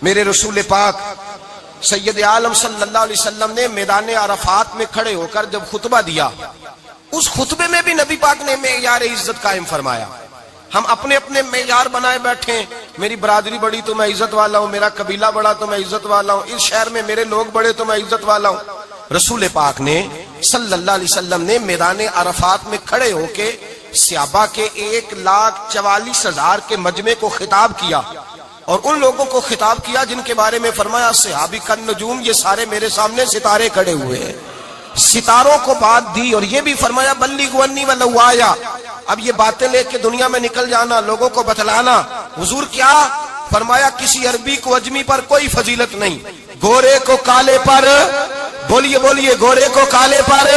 میرے رسول پاک سید عالم صلی اللہ علیہ وسلم نے میدان عرفات میں کھڑے ہو کر جب خطبہ دیا، اس خطبے میں بھی نبی پاک نے معیار عزت قائم فرمایا۔ ہم اپنے اپنے معیار بنائے بیٹھے ہیں، میری برادری بڑی تو میں عزت والا ہوں، میرا قبیلہ بڑا تو میں عزت والا ہوں، اس شہر میں میرے لوگ بڑے تو میں عزت والا ہوں۔ رسول پاک نے صلی اللہ علیہ وسلم نے میدان عرفات میں کھڑے ہو کے صحابہ کے 1,44,000 کے مجمع کو خطاب کیا، اور ان لوگوں کو خطاب کیا جن کے بارے میں فرمایا صحابی کا نجوم، یہ سارے میرے سامنے ستارے کھڑے ہوئے ہیں۔ ستاروں کو بات دی اور یہ بھی فرمایا بلغوا عنی ولو آیا، اب یہ باتیں لے کے دنیا میں نکل جانا، لوگوں کو بتلانا۔ حضور کیا فرمایا؟ کسی عربی کو اجمی پر کوئی فضیلت نہیں، گورے کو کالے پر، بولیے بولیے، گورے کو کالے پر،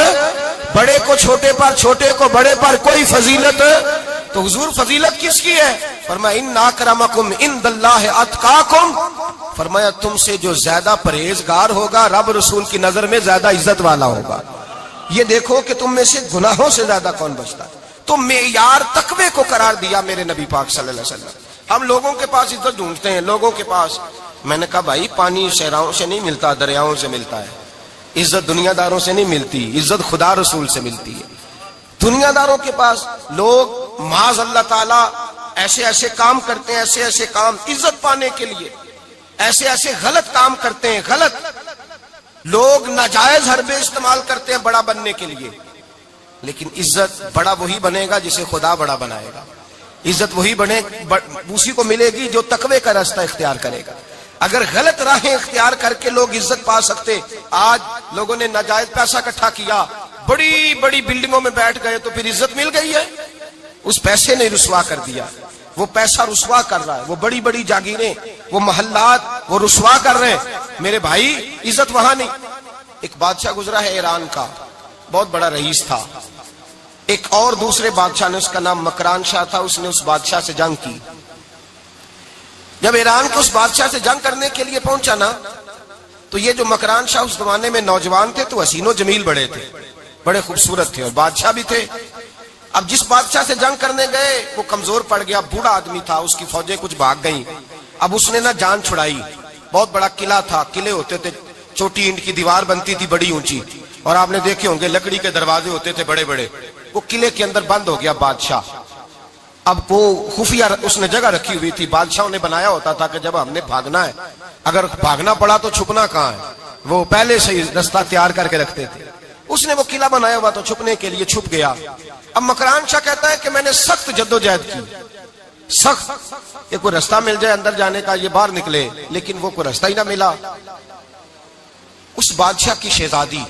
بڑے کو چھوٹے پر، چھوٹے کو بڑے پر کوئی فضیلت۔ تو حضور فضیلت کس کی ہے؟ فرمایا ان اکرمکم عند اللہ اتقاکم، فرمایا تم سے جو زیادہ پرہیزگار ہوگا رب رسول کی نظر میں زیادہ عزت والا ہوگا۔ یہ دیکھو کہ تم میں سے گناہوں سے زیادہ کون بچتا ہے۔ تو معیار تقوی کو قرار دیا میرے نبی پاک صلی اللہ علیہ وسلم۔ ہم لوگوں کے پاس عزت ڈھونڈتے ہیں، لوگوں کے پاس، میں نے کہا بھائی پانی صحراؤں سے نہیں ملتا، دریاؤں سے ملتا ہے۔ عزت دنیا داروں سے نہیں ملتی، عزت خدا رسول سے ملتی ہے۔ دنیا داروں کے پاس لوگ معاذ اللہ تعالی ایسے ایسے کام کرتے ہیں، ایسے ایسے کام عزت پانے کے لیے، ایسے ایسے غلط کام کرتے ہیں، غلط لوگ ناجائز حربے استعمال کرتے ہیں بڑا بننے کے لیے۔ لیکن عزت بڑا وہی بنے گا جسے خدا بڑا بنائے گا، عزت وہی بنے اسی کو ملے گی جو تقوی کا راستہ اختیار کرے گا۔ اگر غلط راہیں اختیار کر کے لوگ عزت پا سکتے، آج لوگوں نے ناجائز پیسہ اکٹھا کیا، بڑی بڑی بلڈنگوں میں بیٹھ گئے تو پھر عزت مل گئی ہے؟ اس پیسے نے رسوا کر دیا، وہ پیسہ رسوا کر رہا ہے، وہ بڑی بڑی جاگیریں، وہ محلات وہ رسوا کر رہے ہیں۔ میرے بھائی عزت وہاں نہیں۔ ایک بادشاہ گزرا ہے ایران کا، بہت بڑا رئیس تھا۔ ایک اور دوسرے بادشاہ نے، اس کا نام مکران شاہ تھا، اس نے اس بادشاہ سے جنگ کی۔ جب ایران کو اس بادشاہ سے جنگ کرنے کے لیے پہنچا نا، تو یہ جو مکران شاہ اس زمانے میں نوجوان تھے تو حسین و جمیل بڑے تھے، بڑے خوبصورت تھے اور بادشاہ بھی تھے۔ اب جس بادشاہ سے جنگ کرنے گئے وہ کمزور پڑ گیا، بوڑھا آدمی تھا، اس کی فوجیں کچھ بھاگ گئیں۔ اب اس نے نا جان چھڑائی، بہت بڑا قلعہ تھا، قلعے ہوتے تھے، چھوٹی اینٹ کی دیوار بنتی تھی بڑی اونچی، اور آپ نے دیکھے ہوں گے لکڑی کے دروازے ہوتے تھے بڑے بڑے۔ وہ قلعے کے اندر بند ہو گیا بادشاہ۔ اب وہ خفیہ اس نے جگہ رکھی ہوئی تھی، بادشاہوں نے بنایا ہوتا تھا کہ جب ہم نے بھاگنا ہے، اگر بھاگنا پڑا تو چھپنا کہاں ہے، وہ پہلے سے ہی رستہ تیار کر کے رکھتے تھے۔ اس نے وہ قلعہ بنایا ہوا تو چھپنے کے لیے چھپ گیا۔ اب مکران شاہ کہتا ہے کہ میں نے سخت جدوجہد کی، سخت، یہ کوئی رستہ مل جائے اندر جانے کا، یہ باہر نکلے، لیکن وہ کوئی رستہ ہی نہ ملا۔ اس بادشاہ کی شہزادی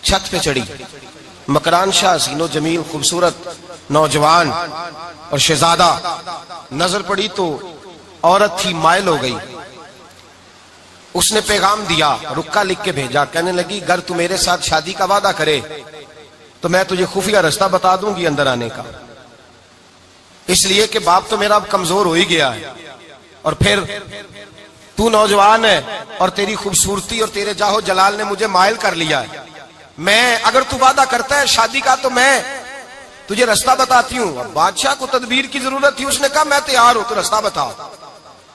چھت پہ چڑھی، مکران شاہ حسین و جمیل خوبصورت نوجوان اور شہزادہ، نظر پڑی تو عورت تھی، مائل ہو گئی۔ اس نے پیغام دیا، رکا لکھ کے بھیجا، کہنے لگی اگر تو میرے ساتھ شادی کا وعدہ کرے تو میں تجھے خفیہ رستہ بتا دوں گی اندر آنے کا، اس لیے کہ باپ تو میرا اب کمزور ہو ہی گیا ہے، اور پھر تو نوجوان ہے اور تیری خوبصورتی اور تیرے جاہو جلال نے مجھے مائل کر لیا ہے۔ میں اگر تو وعدہ کرتا ہے شادی کا تو میں تجھے رستہ بتاتی ہوں۔ اب بادشاہ کو تدبیر کی ضرورت تھی، اس نے کہا میں تیار ہوں، تو رستہ بتاؤ۔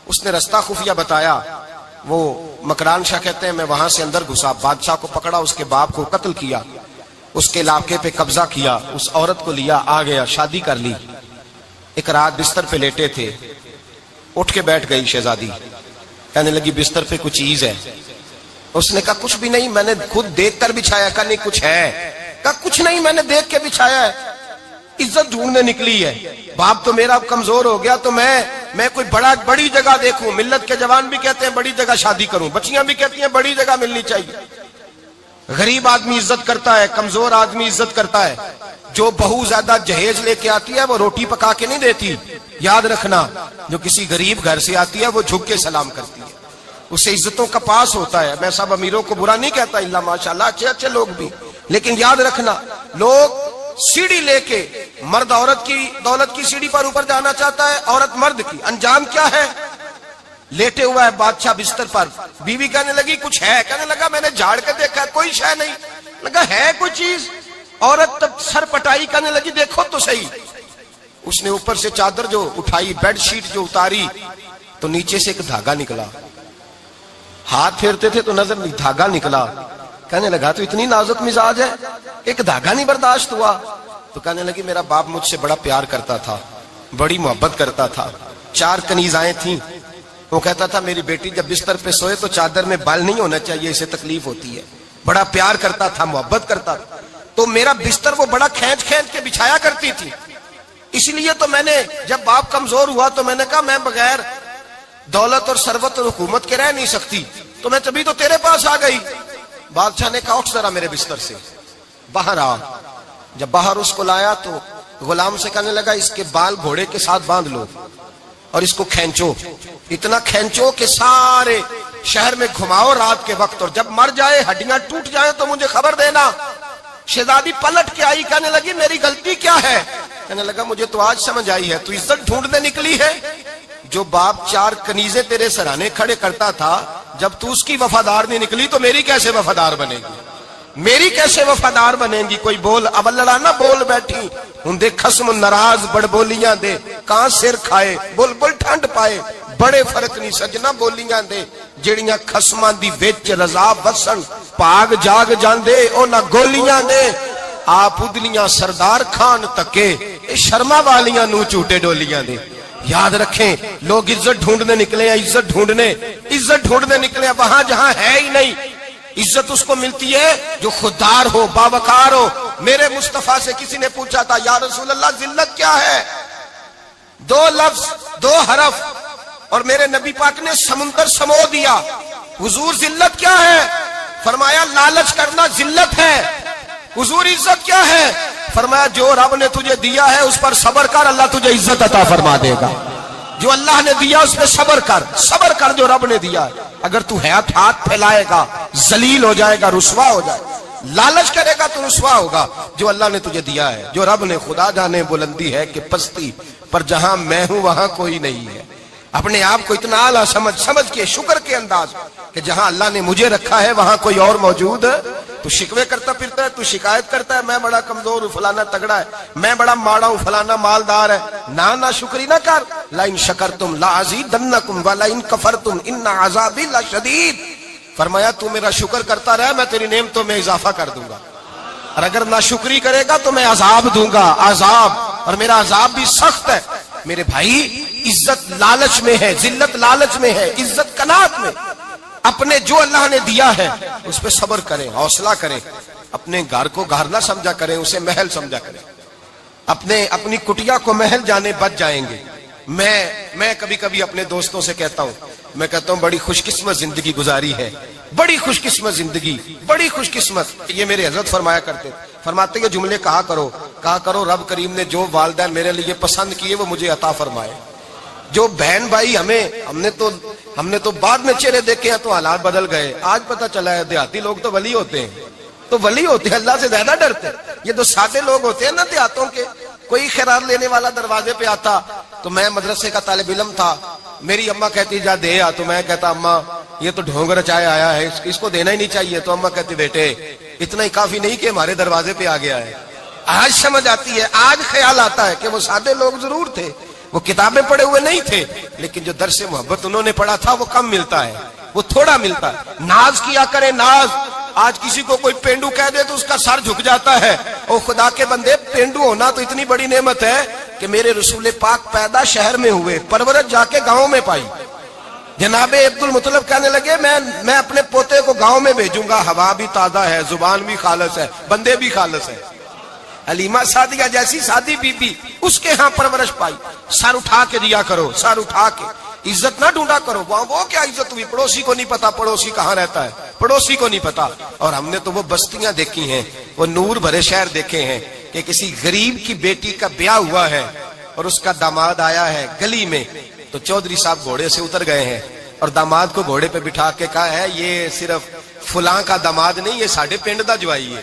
اس نے رستہ خفیہ بتایا۔ وہ مکران شاہ کہتے ہیں میں وہاں سے اندر گھسا، بادشاہ کو پکڑا، اس کے باپ کو قتل کیا، اس کے علاقے پہ قبضہ کیا، اس عورت کو لیا، آ گیا، شادی کر لی۔ ایک رات بستر پہ لیٹے تھے، اٹھ کے بیٹھ گئی شہزادی، کہنے لگی بستر پہ کچھ چیز ہے۔ اس نے کہا کچھ بھی نہیں، میں نے خود دیکھ کر بچھایا۔ کہا نہیں کچھ ہے۔ کہا کچھ نہیں، میں نے دیکھ کے بچھایا ہے، عزت ڈھونڈنے نکلی ہے، باپ تو میرا کمزور ہو گیا تو میں کوئی بڑی جگہ دیکھوں۔ ملت کے جوان بھی کہتے ہیں بڑی جگہ شادی کروں، بچیاں بھی کہتی ہیں بڑی جگہ ملنی چاہیے۔ غریب آدمی عزت کرتا ہے، کمزور آدمی عزت کرتا ہے۔ جو بہو زیادہ جہیز لے کے آتی ہے وہ روٹی پکا کے نہیں دیتی، یاد رکھنا، جو کسی غریب گھر سے آتی ہے وہ جھک کے سلام کرتی ہے، اسے عزتوں کا پاس ہوتا ہے۔ میں سب امیروں کو برا نہیں کہتا، اللہ ماشاءاللہ اچھے اچھے لوگ بھی، لیکن یاد رکھنا لوگ سیڑھی لے کے، مرد عورت کی دولت کی سیڑھی پر اوپر جانا چاہتا ہے، عورت مرد کی، انجام کیا ہے؟ لیٹے ہوا ہے بادشاہ بستر پر، بیوی کہنے لگی کچھ ہے، کہنے لگا میں نے جھاڑ کے دیکھا ہے کوئی شے نہیں، لگا ہے کوئی چیز، عورت تب سر پٹائی، کہنے لگی دیکھو تو صحیح۔ اس نے اوپر سے چادر جو اٹھائی، بیڈ شیٹ جو اتاری، تو نیچے سے ایک دھاگا نکلا، ہاتھ پھیرتے تھے تو نظر نہیں، دھاگا نکلا. کہنے لگا تو اتنی نازک مزاج ہے، ایک دھاگا نہیں برداشت ہوا. تو کہنے لگی میرا باپ مجھ سے بڑا پیار کرتا تھا، بڑی محبت کرتا تھا. 4 کنیزائیں تھیں. وہ کہتا تھا میری بیٹی جب بستر پہ سوئے تو چادر میں بال نہیں ہونا چاہیے، اسے تکلیف ہوتی ہے. بڑا پیار کرتا تھا، محبت کرتا تھا. تو میرا بستر وہ بڑا کھینچ کھینچ کے بچھایا کرتی تھی. اس لیے تو میں نے جب باپ کمزور ہوا تو میں نے کہا میں بغیر دولت اور ثروت اور حکومت کے رہ نہیں سکتی، تو میں تبھی تو تیرے پاس آ گئی. بادشاہ نے کہا اٹھ ذرا میرے بستر سے باہر آ. جب باہر اس کو لایا تو غلام سے کہنے لگا اس کے بال گھوڑے کے ساتھ باندھ لو اور اس کو کھینچو، اتنا کھینچو کہ سارے شہر میں گھماؤ رات کے وقت، اور جب مر جائے ہڈیاں ٹوٹ جائیں تو مجھے خبر دینا. شہزادی پلٹ کے آئی، کہنے لگی میری غلطی کیا ہے؟ کہنے لگا مجھے تو آج سمجھ آئی ہے، تو عزت ڈھونڈنے نکلی ہے. جو باپ 4 کنیزیں تیرے سرانے کھڑے کرتا تھا، جب تو اس کی وفادار نہیں نکلی تو میری کیسے وفادار بنے گی؟ میری کیسے وفادار بنے گی؟ کوئی بول اب لڑانا بول بیٹھی ہوں دے خصم ناراض بڑ بولیاں دے کہاں سر کھائے بول بول ٹھنڈ پائے بڑے فرق نہیں سجنا بولیاں دے جڑیاں خصماں دی وچ رضا وسن پاگ جاگ جاندے او نہ گولیاں دے. آپ ادلیاں سردار خان تکے شرما والیاں نو چوٹے ڈولیاں دے. یاد رکھیں لوگ عزت ڈھونڈنے نکلے ہیں، عزت ڈھونڈنے نکلے ہیں وہاں جہاں ہے ہی نہیں. عزت اس کو ملتی ہے جو خوددار ہو، باوقار ہو. میرے مصطفیٰ سے کسی نے پوچھا تھا یا رسول اللہ ذلت کیا ہے؟ 2 لفظ 2 حرف اور میرے نبی پاک نے سمندر سمو دیا. حضور ذلت کیا ہے؟ فرمایا لالچ کرنا ذلت ہے. حضور عزت کیا ہے؟ فرمایا جو رب نے تجھے دیا ہے اس پر صبر کر، اللہ تجھے عزت عطا فرما دے گا. جو اللہ نے دیا اس پہ صبر کر جو رب نے دیا. اگر تو ہاتھ پھیلائے گا ذلیل ہو جائے گا، رسوا ہو جائے گا. لالچ کرے گا تو رسوا ہوگا. جو اللہ نے تجھے دیا ہے، جو رب نے، خدا جانے بلندی ہے کہ پستی پر جہاں میں ہوں وہاں کوئی نہیں ہے. اپنے آپ کو اتنا اعلیٰ سمجھ کے شکر کے انداز کہ جہاں اللہ نے مجھے رکھا ہے وہاں کوئی اور موجود. تو شکوے کرتا پھرتا ہے، تو شکایت کرتا ہے میں بڑا کمزور ہوں، فلانا تگڑا ہے، میں بڑا ماڑا ہوں، فلانا مالدار ہے. نہ شکری نہ کر. لئن شکرتم لازیدنکم ولئن کفرتم ان عذابی لشدید. فرمایا تو میرا شکر کرتا رہے میں تیری نعمتوں میں اضافہ کر دوں گا، اور اگر ناشکری کرے گا تو میں عذاب دوں گا، عذاب، اور میرا عذاب بھی سخت ہے. میرے بھائی عزت لالچ میں ہے، ذلت لالچ میں ہے، عزت قناعت میں. اپنے جو اللہ نے دیا ہے اس پہ صبر کریں، حوصلہ کریں. اپنے گھر کو گھر نہ سمجھا کریں، اسے محل سمجھا کریں. اپنی کٹیا کو محل جانے بچ جائیں گے. میں کبھی کبھی اپنے دوستوں سے کہتا ہوں بڑی خوش قسمت زندگی گزاری ہے، بڑی خوش قسمت زندگی، بڑی خوش قسمت. یہ میرے حضرت فرماتے یہ جملے کہا کرو رب کریم نے جو والدین میرے لیے پسند کیے وہ مجھے عطا فرمائے. جو بہن بھائی ہم نے تو بعد میں چہرے دیکھے ہیں تو حالات بدل گئے. آج پتہ چلا ہے دیہاتی لوگ تو ولی ہوتے ہیں، اللہ سے زیادہ ڈرتے ہیں. یہ تو سادے لوگ ہوتے ہیں نا دیہاتوں کے. کوئی خیرات لینے والا دروازے پہ آتا تو میں مدرسے کا طالب علم تھا، میری اماں کہتی جا دے آ، تو میں کہتا اماں یہ تو ڈھونگ رچائے آیا ہے، اس کو دینا ہی نہیں چاہیے. تو اماں کہتی بیٹے اتنا ہی کافی نہیں کہ ہمارے دروازے پہ آ گیا ہے. آج سمجھ آتی ہے، آج خیال آتا ہے کہ وہ سادے لوگ ضرور تھے، وہ کتابیں پڑھے ہوئے نہیں تھے، لیکن جو درس محبت انہوں نے پڑھا تھا وہ کم ملتا ہے، وہ تھوڑا ملتا ہے. ناز کیا کرے ناز. آج کسی کو کوئی پینڈو کہہ دے تو اس کا سر جھک جاتا ہے. او خدا کے بندے پینڈو ہونا تو اتنی بڑی نعمت ہے کہ میرے رسول پاک پیدا شہر میں ہوئے، پرورش جا کے گاؤں میں پائی. جناب عبد المطلب کہنے لگے میں اپنے پوتے کو گاؤں میں بھیجوں گا، ہوا بھی تازہ ہے، زبان بھی خالص ہے، بندے بھی خالص ہے. حلیمہ سعدیہ جیسی سادی بی بی اس کے ہاں پرورش پائی. سر اٹھا کے دیا کرو، سر اٹھا کے. عزت نہ ڈھونڈا کرو. وہ کیا عزت ہوئی؟ پڑوسی کو نہیں پتا پڑوسی کہاں رہتا ہے، پڑوسی کو نہیں پتا. اور ہم نے تو وہ بستیاں دیکھی ہیں، وہ نور بھرے شہر دیکھے ہیں کہ کسی غریب کی بیٹی کا بیاہ ہوا ہے اور اس کا داماد آیا ہے گلی میں، تو چودھری صاحب گھوڑے سے اتر گئے ہیں اور داماد کو گھوڑے پہ بٹھا کے کہا ہے یہ صرف فلاں کا داماد نہیں، یہ ساڑھے پنڈ دا جوائی ہے،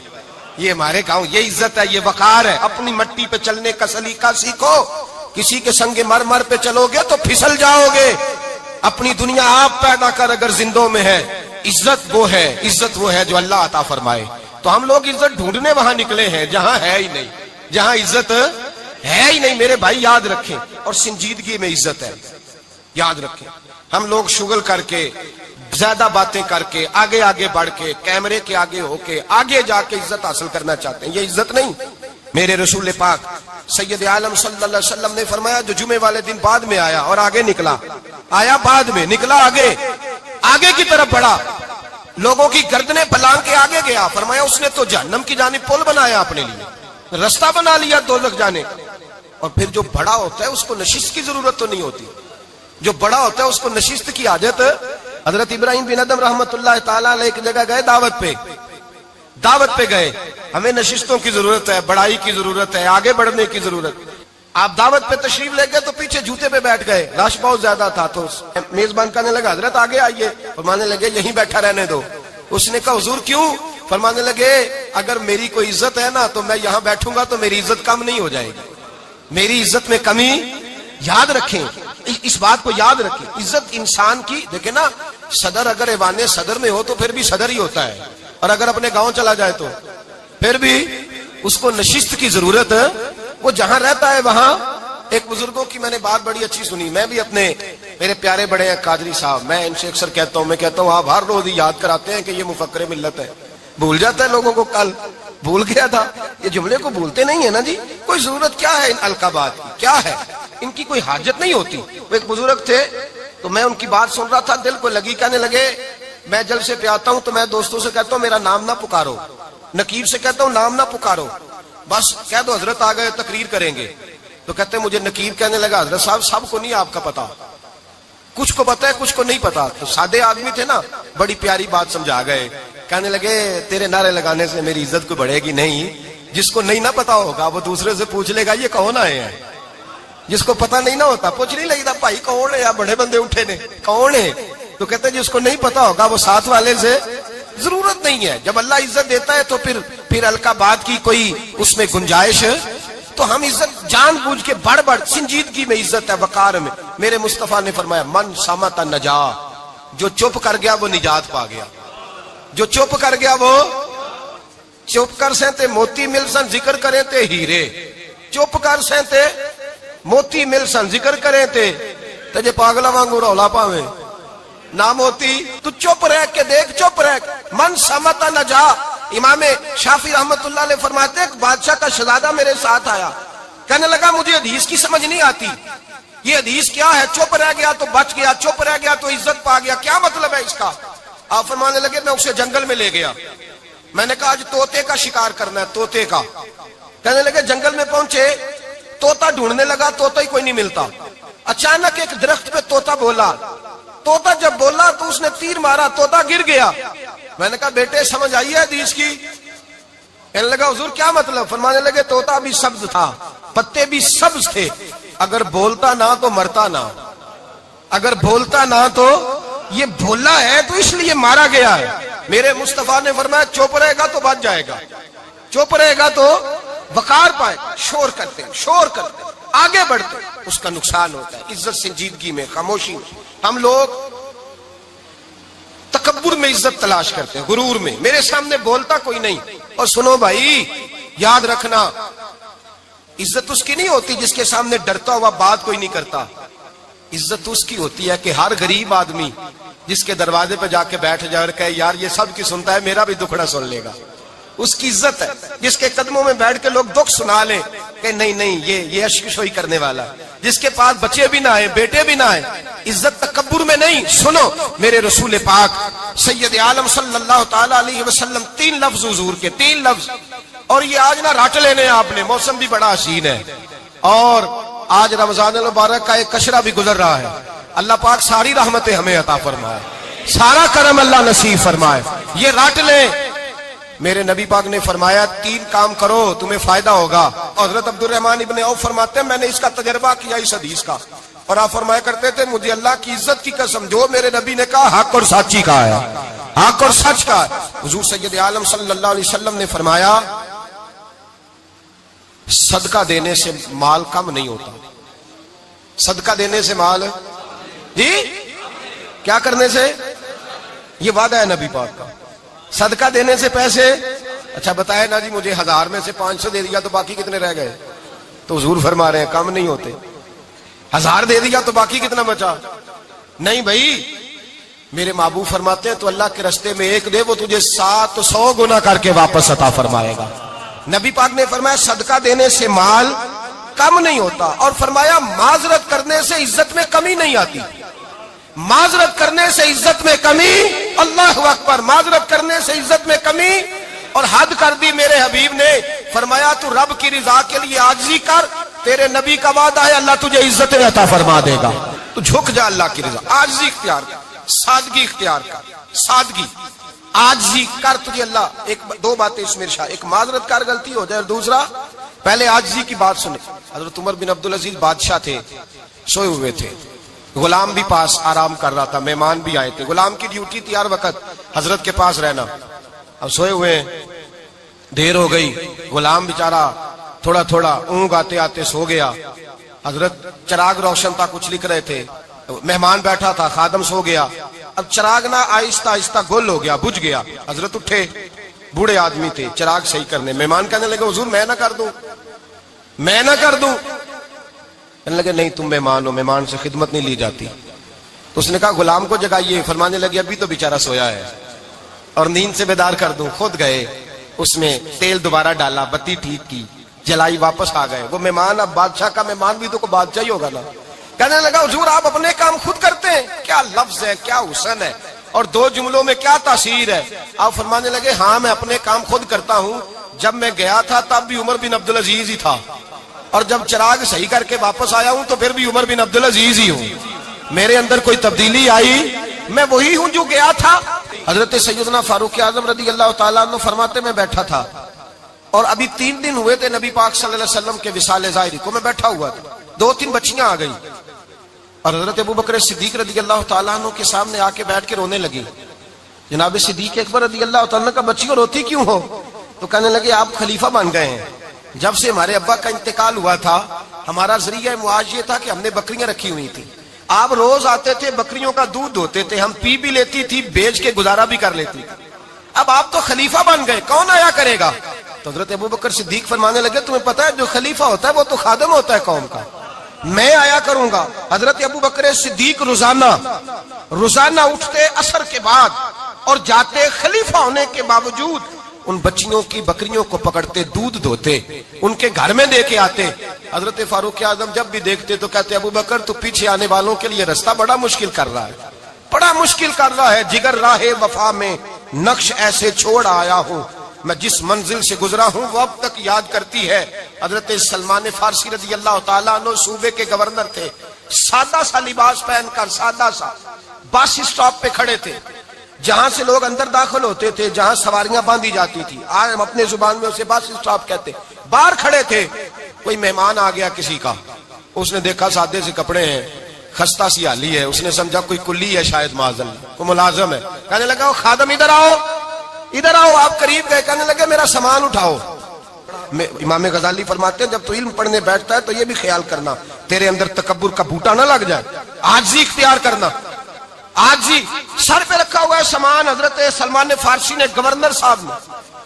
یہ ہمارے گاؤں. یہ عزت ہے، یہ وقار ہے. اپنی مٹی پہ چلنے کا سلیقہ سیکھو. کسی کے سنگ مرمر پہ چلو گے تو پھسل جاؤ گے. اپنی دنیا آپ پیدا کر اگر زندوں میں ہے. عزت وہ ہے جو اللہ عطا فرمائے. تو ہم لوگ عزت ڈھونڈنے وہاں نکلے ہیں جہاں ہے ہی نہیں، جہاں عزت ہے ہی نہیں. میرے بھائی یاد رکھیں، اور سنجیدگی میں عزت ہے. یاد رکھیں، ہم لوگ شغل کر کے، زیادہ باتیں کر کے، آگے آگے بڑھ کے، کیمرے کے آگے ہو کے، آگے جا کے عزت حاصل کرنا چاہتے ہیں. یہ عزت نہیں. میرے رسول پاک سید عالم صلی اللہ علیہ وسلم نے فرمایا جو جمعے والے دن بعد میں آیا اور آگے نکلا، آیا بعد میں، نکلا آگے کی طرف بڑھا، لوگوں کی گردنیں پلانگ کے آگے گیا، فرمایا اس نے تو جہنم کی جانب پل بنایا اپنے لیے، رستہ بنا لیا دوزخ جانے. اور پھر جو بڑا ہوتا ہے اس کو نشست کی ضرورت تو نہیں ہوتی. جو بڑا ہوتا ہے اس کو نشست کی عادت. حضرت ابراہیم بن ادم رحمت اللہ تعالیٰ علیہ ایک جگہ گئے، دعوت پہ گئے. ہمیں نشستوں کی ضرورت ہے، بڑائی کی ضرورت ہے، آگے بڑھنے کی ضرورت. آپ دعوت پہ تشریف لے گئے تو پیچھے جوتے پہ بیٹھ گئے، رش بہت زیادہ تھا. تو میزبان کہنے لگا حضرت آگے آئیے، فرمانے لگے یہیں بیٹھا رہنے دو. اس نے کہا حضور کیوں؟ فرمانے لگے اگر میری کوئی عزت ہے نا تو میں یہاں بیٹھوں گا تو میری عزت کم نہیں ہو جائے گی، میری عزت میں کمی. یاد رکھیں، اس بات کو یاد رکھیں. عزت انسان کی، دیکھیں نا، صدر اگر ایوان صدر میں ہو تو پھر بھی صدر ہی ہوتا ہے، اور اگر اپنے گاؤں چلا جائے تو پھر بھی اس کو نشست کی ضرورت ہے. وہ جہاں رہتا ہے وہاں. ایک بزرگوں کی میں نے بات بڑی اچھی سنی. میں بھی میرے پیارے بڑے ہیں قادری صاحب، میں ان سے اکثر کہتا ہوں، میں کہتا ہوں آپ ہر روز ہی یاد کراتے ہیں کہ یہ مفکر ملت ہے. بھول جاتا ہے لوگوں کو. کل بھول گیا تھا. یہ جملے کو بھولتے نہیں ہے نا جی. کوئی ضرورت کیا ہے ان القابات کی؟ کیا ہے ان کی؟ کوئی حاجت نہیں ہوتی. وہ ایک بزرگ تھے تو میں ان کی بات سن رہا تھا، دل کو لگی. کہنے لگے میں جلسے پہ آتا ہوں تو میں دوستوں سے کہتا ہوں میرا نام نہ پکارو، نقیب سے کہتا ہوں نام نہ پکارو، بس کہہ دو حضرت آ گئے تقریر کریں گے. تو کہتے ہیں مجھے نقیب کہنے لگا حضرت صاحب سب کو نہیں آپ کا پتا، کچھ کو پتا ہے کچھ کو نہیں پتا. تو سادے آدمی تھے نا، بڑی پیاری بات سمجھا گئے. کہنے لگے تیرے نعرے لگانے سے میری عزت کو بڑھے گی نہیں. جس کو نہیں نہ پتا ہوگا وہ دوسرے سے پوچھ لے گا یہ کون آئے ہیں. جس کو پتا نہیں نہ ہوتا پوچھ نہیں لگتا بھائی کون ہے، یا بڑے بندے اٹھے نے کون ہے. تو کہتے ہیں جس کو نہیں پتا ہوگا وہ ساتھ والے سے ضرورت نہیں ہے. جب اللہ عزت دیتا ہے تو پھر القابات کی کوئی اس میں گنجائش. تو ہم عزت جان بوجھ کے بڑھ سنجیدگی میں عزت ہے، وقار میں. میرے مصطفیٰ نے فرمایا من صمت نجا، جو چپ کر گیا وہ نجات پا گیا. جو چپ کر گیا وہ چپ کر سہتے موتی مل سن ذکر کریں تے ہیرے. چپ کر سہتے موتی مل سن ذکر کریں تے جے پاگلا وانگو رولا پاویں نہ موتی. تو چپ رہ کے دیکھ، چپ رہ. من صمت نجا. امام شافعی رحمت اللہ علیہ فرماتے ہیں ایک بادشاہ کا شہزادہ میرے ساتھ آیا، کہنے لگا مجھے حدیث کی سمجھ نہیں آتی، یہ حدیث کیا ہے؟ چپ رہ گیا تو بچ گیا، چپ رہ گیا تو عزت پا گیا، کیا مطلب ہے اس کا؟ آپ فرمانے لگے میں اسے جنگل میں لے گیا، میں نے کہا آج طوطے کا شکار کرنا ہے، طوطے کا. کہنے لگے جنگل میں پہنچے، طوطا ڈھونڈنے لگا، طوطا ہی کوئی نہیں ملتا. اچانک ایک درخت پہ طوطا بولا. طوطا جب بولا تو اس نے تیر مارا، طوطا گر گیا. میں نے کہا بیٹے سمجھ آئی ہے حدیث کی؟ کہنے لگا حضور کیا مطلب؟ فرمانے لگے طوطا بھی سبز تھا، پتے بھی سبز تھے، اگر بولتا نہ تو مرتا نہ، اگر بولتا نہ تو یہ بولا ہے تو اس لیے مارا گیا ہے. میرے مصطفیٰ نے فرمایا چپ رہے گا تو بچ جائے گا، چپ رہے گا تو وقار پائے. شور کرتے آگے بڑھتے اس کا نقصان ہوتا ہے. عزت سنجیدگی میں، خاموشی میں. ہم لوگ تکبر میں عزت تلاش کرتے ہیں، غرور میں. میرے سامنے بولتا کوئی نہیں. اور سنو بھائی یاد رکھنا، عزت اس کی نہیں ہوتی جس کے سامنے ڈرتا ہوا بات کوئی نہیں کرتا. عزت اس کی ہوتی ہے کہ ہر غریب آدمی جس کے دروازے پہ جا کے بیٹھ جائے اور کہے یار یہ سب کی سنتا ہے میرا بھی دکھڑا سن لے گا، اس کی عزت ہے. جس کے قدموں میں بیٹھ کے لوگ دکھ سنا لیں کہ نہیں یہ عشق شوئی کرنے والا. جس کے پاس بچے بھی نہ آئے، بیٹے بھی نہ آئے. عزت تکبر میں نہیں. سنو میرے رسول پاک سید عالم صلی اللہ تعالی علیہ وسلم 3 لفظ حضور کے، 3 لفظ. اور یہ آج نہ راٹ لینے آپ نے، موسم بھی بڑا حسین ہے اور آج رمضان المبارک کا ایک کشرہ بھی گزر رہا ہے. اللہ پاک ساری رحمتیں ہمیں عطا فرمائے، سارا کرم اللہ نصیب فرمائے. یہ راٹ لیں. میرے نبی پاک نے فرمایا 3 کام کرو تمہیں فائدہ ہوگا. حضرت عبد الرحمن ابن عوف فرماتے ہیں میں نے اس کا تجربہ کیا اس حدیث کا، اور آپ فرمایا کرتے تھے مجھے اللہ کی عزت کی قسم جو میرے نبی نے کہا حق اور سچی کا ہے، حق اور سچ کا ہے. حضور سید عالم صلی اللہ علیہ وسلم نے فرمایا صدقہ دینے سے مال کم نہیں ہوتا. صدقہ دینے سے مال جی کیا کرنے سے؟ یہ وعدہ ہے نبی پاک کا. صدقہ دینے سے پیسے، اچھا بتائے نا جی مجھے 1000 میں سے 500 دے دیا تو باقی کتنے رہ گئے؟ تو حضور فرما رہے ہیں کم نہیں ہوتے. 1000 دے دیا تو باقی کتنا بچا؟ نہیں بھائی، میرے محبوب فرماتے ہیں تو اللہ کے راستے میں ایک دے وہ تجھے 700 گنا کر کے واپس عطا فرمائے گا۔ نبی پاک نے فرمایا صدقہ دینے سے مال کم نہیں ہوتا، اور فرمایا معذرت کرنے سے عزت میں کمی نہیں آتی۔ معذرت کرنے سے عزت میں کمی، اللہ اکبر، معذرت کرنے سے عزت میں کمی، اور حد کر دی میرے حبیب نے، فرمایا تو رب کی رضا کے لیے عاجزی کر، تیرے نبی کا وعدہ ہے اللہ تجھے عزت عطا فرما دے گا۔ تو جھک جا اللہ کی رضا، عاجزی اختیار کر، سادگی اختیار کر، سادگی عاجزی کر، تجھے اللہ دو باتیں اس میں ارشاد، ایک معذرت کر غلطی ہو جائے، اور دوسرا پہلے عاجزی کی بات سنے۔ حضرت عمر بن عبدالعزیز بادشاہ تھے، سوئے ہوئے تھے، غلام بھی پاس آرام کر رہا تھا، مہمان بھی آئے تھے، غلام کی ڈیوٹی تھی ہر وقت حضرت کے پاس رہنا۔ اب سوئے ہوئے دیر ہو گئی، غلام بیچارہ تھوڑا تھوڑا اونگ آتے آتے سو گیا، حضرت چراغ روشن تھا، کچھ لکھ رہے تھے، مہمان بیٹھا تھا، خادم سو گیا، اب چراغ نہ آہستہ آہستہ گل ہو گیا، بجھ گیا، حضرت اٹھے، بوڑھے آدمی تھے، چراغ صحیح کرنے، مہمان کہنے لگے حضور میں نہ کر دوں، میں نہ کر دوں، کہنے لگے نہیں تم مہمان ہو، مہمان سے خدمت نہیں لی جاتی۔ تو اس نے کہا غلام کو جگائیے، فرمانے لگے ابھی تو بیچارہ سویا ہے اور نیند سے بیدار کر دوں، خود گئے، اس میں تیل دوبارہ ڈالا، بتی ٹھیک کی، جلائی، واپس آ گئے۔ وہ مہمان اب بادشاہ کا مہمان بھی تو کوئی بادشاہ ہی ہوگا نا، کہنے لگا حضور آپ اپنے کام خود کرتے ہیں، کیا لفظ ہے، کیا حسن ہے، اور دو جملوں میں کیا تاثیر ہے۔ آپ فرمانے لگے ہاں میں اپنے کام خود کرتا ہوں، جب میں گیا تھا تب بھی عمر بن عبدالعزیز ہی تھا، اور جب چراغ صحیح کر کے واپس آیا ہوں تو پھر بھی عمر بن عبدالعزیز ہی ہوں، میرے اندر کوئی تبدیلی آئی، میں وہی ہوں جو گیا تھا۔ حضرت سیدنا فاروق اعظم رضی اللہ تعالیٰ عنہ فرماتے میں بیٹھا تھا، اور ابھی 3 دن ہوئے تھے نبی پاک صلی اللہ علیہ وسلم کے وصال ظاہری کو، میں بیٹھا ہوا تھا، 2-3 بچیاں آ گئی، اور حضرت ابوبکر صدیق رضی اللہ تعالیٰ عنہ کے سامنے آ کے بیٹھ کے رونے لگی۔ جناب صدیق اکبر رضی اللہ تعالیٰ عنہ کا بچیوں روتی کیوں ہو؟ تو کہنے لگے آپ خلیفہ بن گئے ہیں، جب سے ہمارے ابا کا انتقال ہوا تھا ہمارا ذریعہ معاش یہ تھا کہ ہم نے بکریاں رکھی ہوئی تھی، آپ روز آتے تھے، بکریوں کا دودھ ہوتے تھے، ہم پی بھی لیتی تھی، بیچ کے گزارا بھی کر لیتی تھی، اب آپ تو خلیفہ بن گئے، کون آیا کرے گا؟ تو حضرت ابوبکر صدیق فرمانے لگے تمہیں پتہ ہے جو خلیفہ ہوتا ہے وہ تو خادم ہوتا ہے قوم کا، میں آیا کروں گا۔ حضرت ابوبکر صدیق روزانہ اٹھتے عصر کے بعد اور جاتے، خلیفہ ہونے کے باوجود ان بچیوں کی بکریوں کو پکڑتے، دودھ دھوتے، ان کے گھر میں دے کے آتے۔ حضرت فاروق اعظم جب بھی دیکھتے تو کہتے ابوبکر تو پیچھے آنے والوں کے لیے راستہ بڑا مشکل کر رہا ہے، بڑا مشکل کر رہا ہے، جگر راہ وفا میں نقش ایسے چھوڑ آیا ہوں، میں جس منزل سے گزرا ہوں وہ اب تک یاد کرتی ہے۔ حضرت سلمان فارسی رضی اللہ تعالیٰ عنہ صوبے کے گورنر تھے، سادہ سا لباس پہن کر، سادہ سا، بس اسٹاپ پہ کھڑے تھے، جہاں سے لوگ اندر داخل ہوتے تھے، جہاں سواریاں باندھی جاتی تھی، آج ہم اپنے زبان میں اسے بس اسٹاپ کہتے، باہر کھڑے تھے۔ کوئی مہمان آ گیا کسی کا، اس نے دیکھا سادے سے کپڑے ہیں، خستہ سی حالی ہے، اس نے سمجھا کوئی کلی ہے، شاید معاذ اللہ کوئی ملازم ہے، کہنے لگا وہ خادم ادھر آؤ، ادھر آؤ، آپ قریب گئے، کہنے لگے میرا سامان اٹھاؤ۔ امام غزالی فرماتے ہیں جب تو علم پڑھنے بیٹھتا ہے تو یہ بھی خیال کرنا تیرے اندر تکبر کا بوٹا نہ لگ جائے، عاجزی اختیار کرنا، عاجزی۔ سر پہ رکھا ہوا ہے سامان، حضرت سلمان فارسی نے، گورنر صاحب نے،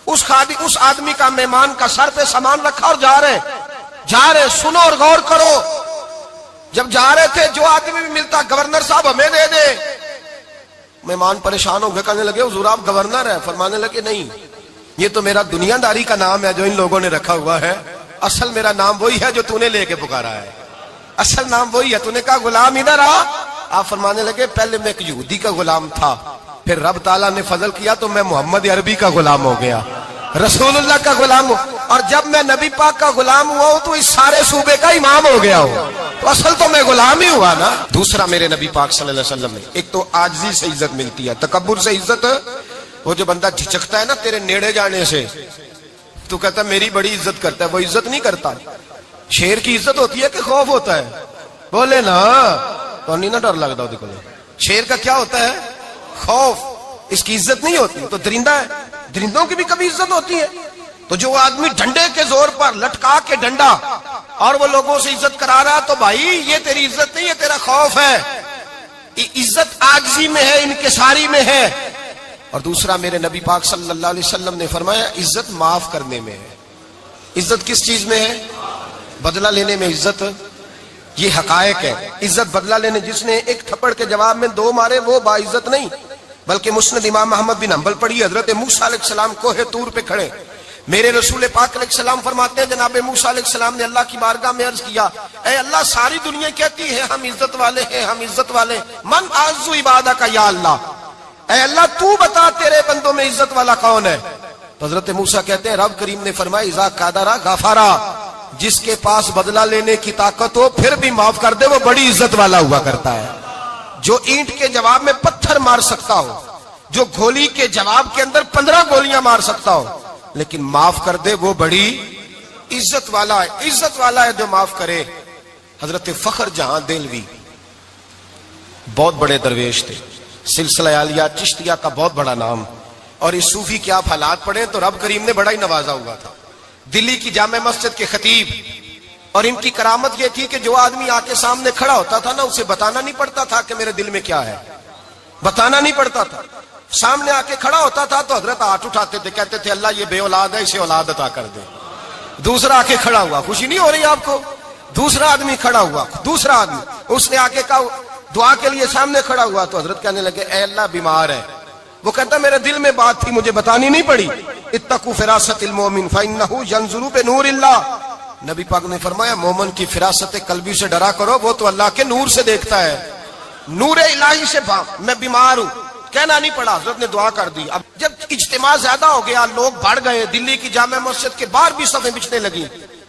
اس آدمی کا، مہمان کا سر پہ سامان رکھا اور جا رہے، سنو اور غور کرو، جب جا رہے تھے جو آدمی بھی ملتا گورنر صاحب ہمیں دے دے، مہمان پریشان ہو گئے، کہنے لگے حضور آپ گورنر ہیں؟ فرمانے لگے نہیں، یہ تو میرا دنیا داری کا نام ہے جو ان لوگوں نے رکھا ہوا ہے، اصل میرا نام وہی ہے جو تو نے لے کے پکارا ہے، اصل نام وہی ہے۔ تو نے کہا غلام ادھر آ، آپ فرمانے لگے پہلے میں ایک یہودی کا غلام تھا، پھر رب تعالیٰ نے فضل کیا تو میں محمد عربی کا غلام ہو گیا، رسول اللہ کا غلام ہوں، اور جب میں نبی پاک کا غلام ہوا ہوں تو اس سارے صوبے کا امام ہو گیا ہوں، تو اصل تو میں غلام ہی ہوا نا۔ دوسرا میرے نبی پاک صلی اللہ علیہ وسلم نے، ایک تو عاجزی سے عزت ملتی ہے، تکبر سے عزت، وہ جو بندہ جھجکتا ہے نا تیرے نیڑے جانے سے، تو کہتا ہے میری بڑی عزت کرتا ہے، وہ عزت نہیں کرتا۔ شیر کی عزت ہوتی ہے کہ خوف ہوتا ہے؟ بولے نا تو نہیں نا ڈر لگتا وہ دیکھو، شیر کا کیا ہوتا ہے؟ خوف، اس کی عزت نہیں ہوتی۔ تو درندہ ہے، درندوں کی بھی کبھی عزت ہوتی ہے؟ تو جو آدمی ڈنڈے کے زور پر لٹکا کے ڈنڈا اور وہ لوگوں سے عزت کرا رہا، تو بھائی یہ تیری عزت نہیں ہے، تیرا خوف ہے۔ عزت عاجزی میں ہے، انکساری میں ہے۔ اور دوسرا میرے نبی پاک صلی اللہ علیہ وسلم نے فرمایا عزت معاف کرنے میں ہے۔ عزت کس چیز میں ہے؟ بدلہ لینے میں عزت یہ حقائق ہے. عزت بدلہ لینے جس نے ایک تھپڑ کے جواب میں 2 مارے وہ باعزت نہیں، بلکہ مسند امام محمد بن حنبل پڑھی. حضرت موسیٰ علیہ السلام کوہ طور پہ کھڑے، میرے رسول پاک علیہ السلام فرماتے ہیں جناب موسیٰ علیہ السلام نے اللہ کی بارگاہ میں عرض کیا، اے اللہ ساری دنیا کہتی ہے ہم عزت والے ہیں، ہم عزت والے، من اعز عبادک یا اللہ، اے اللہ تو بتا تیرے بندوں میں عزت والا کون ہے؟ تو حضرت موسیٰ کہتے ہیں رب کریم نے فرمایا اذا قادر غفارا، جس کے پاس بدلہ لینے کی طاقت ہو پھر بھی معاف کر دے وہ بڑی عزت والا ہوا کرتا ہے. جو اینٹ کے جواب میں پتھر مار سکتا ہو، جو گولی کے جواب کے اندر 15 گولیاں مار سکتا ہو لیکن معاف کر دے وہ بڑی عزت والا ہے. عزت والا ہے جو معاف کرے. حضرت فخر جہاں دہلوی بہت بڑے درویش تھے، سلسلہ عالیہ چشتیہ کا بہت بڑا نام، اور اس صوفی کے آپ حالات پڑھیں تو رب کریم نے بڑا ہی نوازا ہوا تھا. دلی کی جامع مسجد کے خطیب، اور ان کی کرامت یہ تھی کہ جو آدمی آ کے سامنے کھڑا ہوتا تھا نا اسے بتانا نہیں پڑتا تھا کہ میرے دل میں کیا ہے، بتانا نہیں پڑتا تھا. سامنے آ کے کھڑا ہوتا تھا تو حضرت ہاتھ اٹھاتے تھے، کہتے تھے اللہ یہ بے اولاد ہے اسے اولاد عطا کر دے. دوسرا آ کے کھڑا ہوا، خوشی نہیں ہو رہی آپ کو؟ دوسرا آدمی کھڑا ہوا، دوسرا آدمی، اس نے آ کے کہا دعا کے لیے سامنے کھڑا ہوا تو حضرت کہنے لگے اے اللہ بیمار ہے. وہ کہتا میرے دل میں بات تھی مجھے بتانی نہیں پڑی. اتقوا فراست المومن فانه ينظر بنور اللہ. نبی پاک نے فرمایا مومن کی فراست قلبی سے ڈرا کرو، وہ تو اللہ کے نور سے دیکھتا ہے. نور الہی سے میں بیمار ہوں، کہنا نہیں پڑا، حضرت نے دعا کر دی. اب جب اجتماع زیادہ ہو گیا، لوگ بڑھ گئے، دلی کی جامع مسجد کے باہر بھی صفیں بچھنے لگی،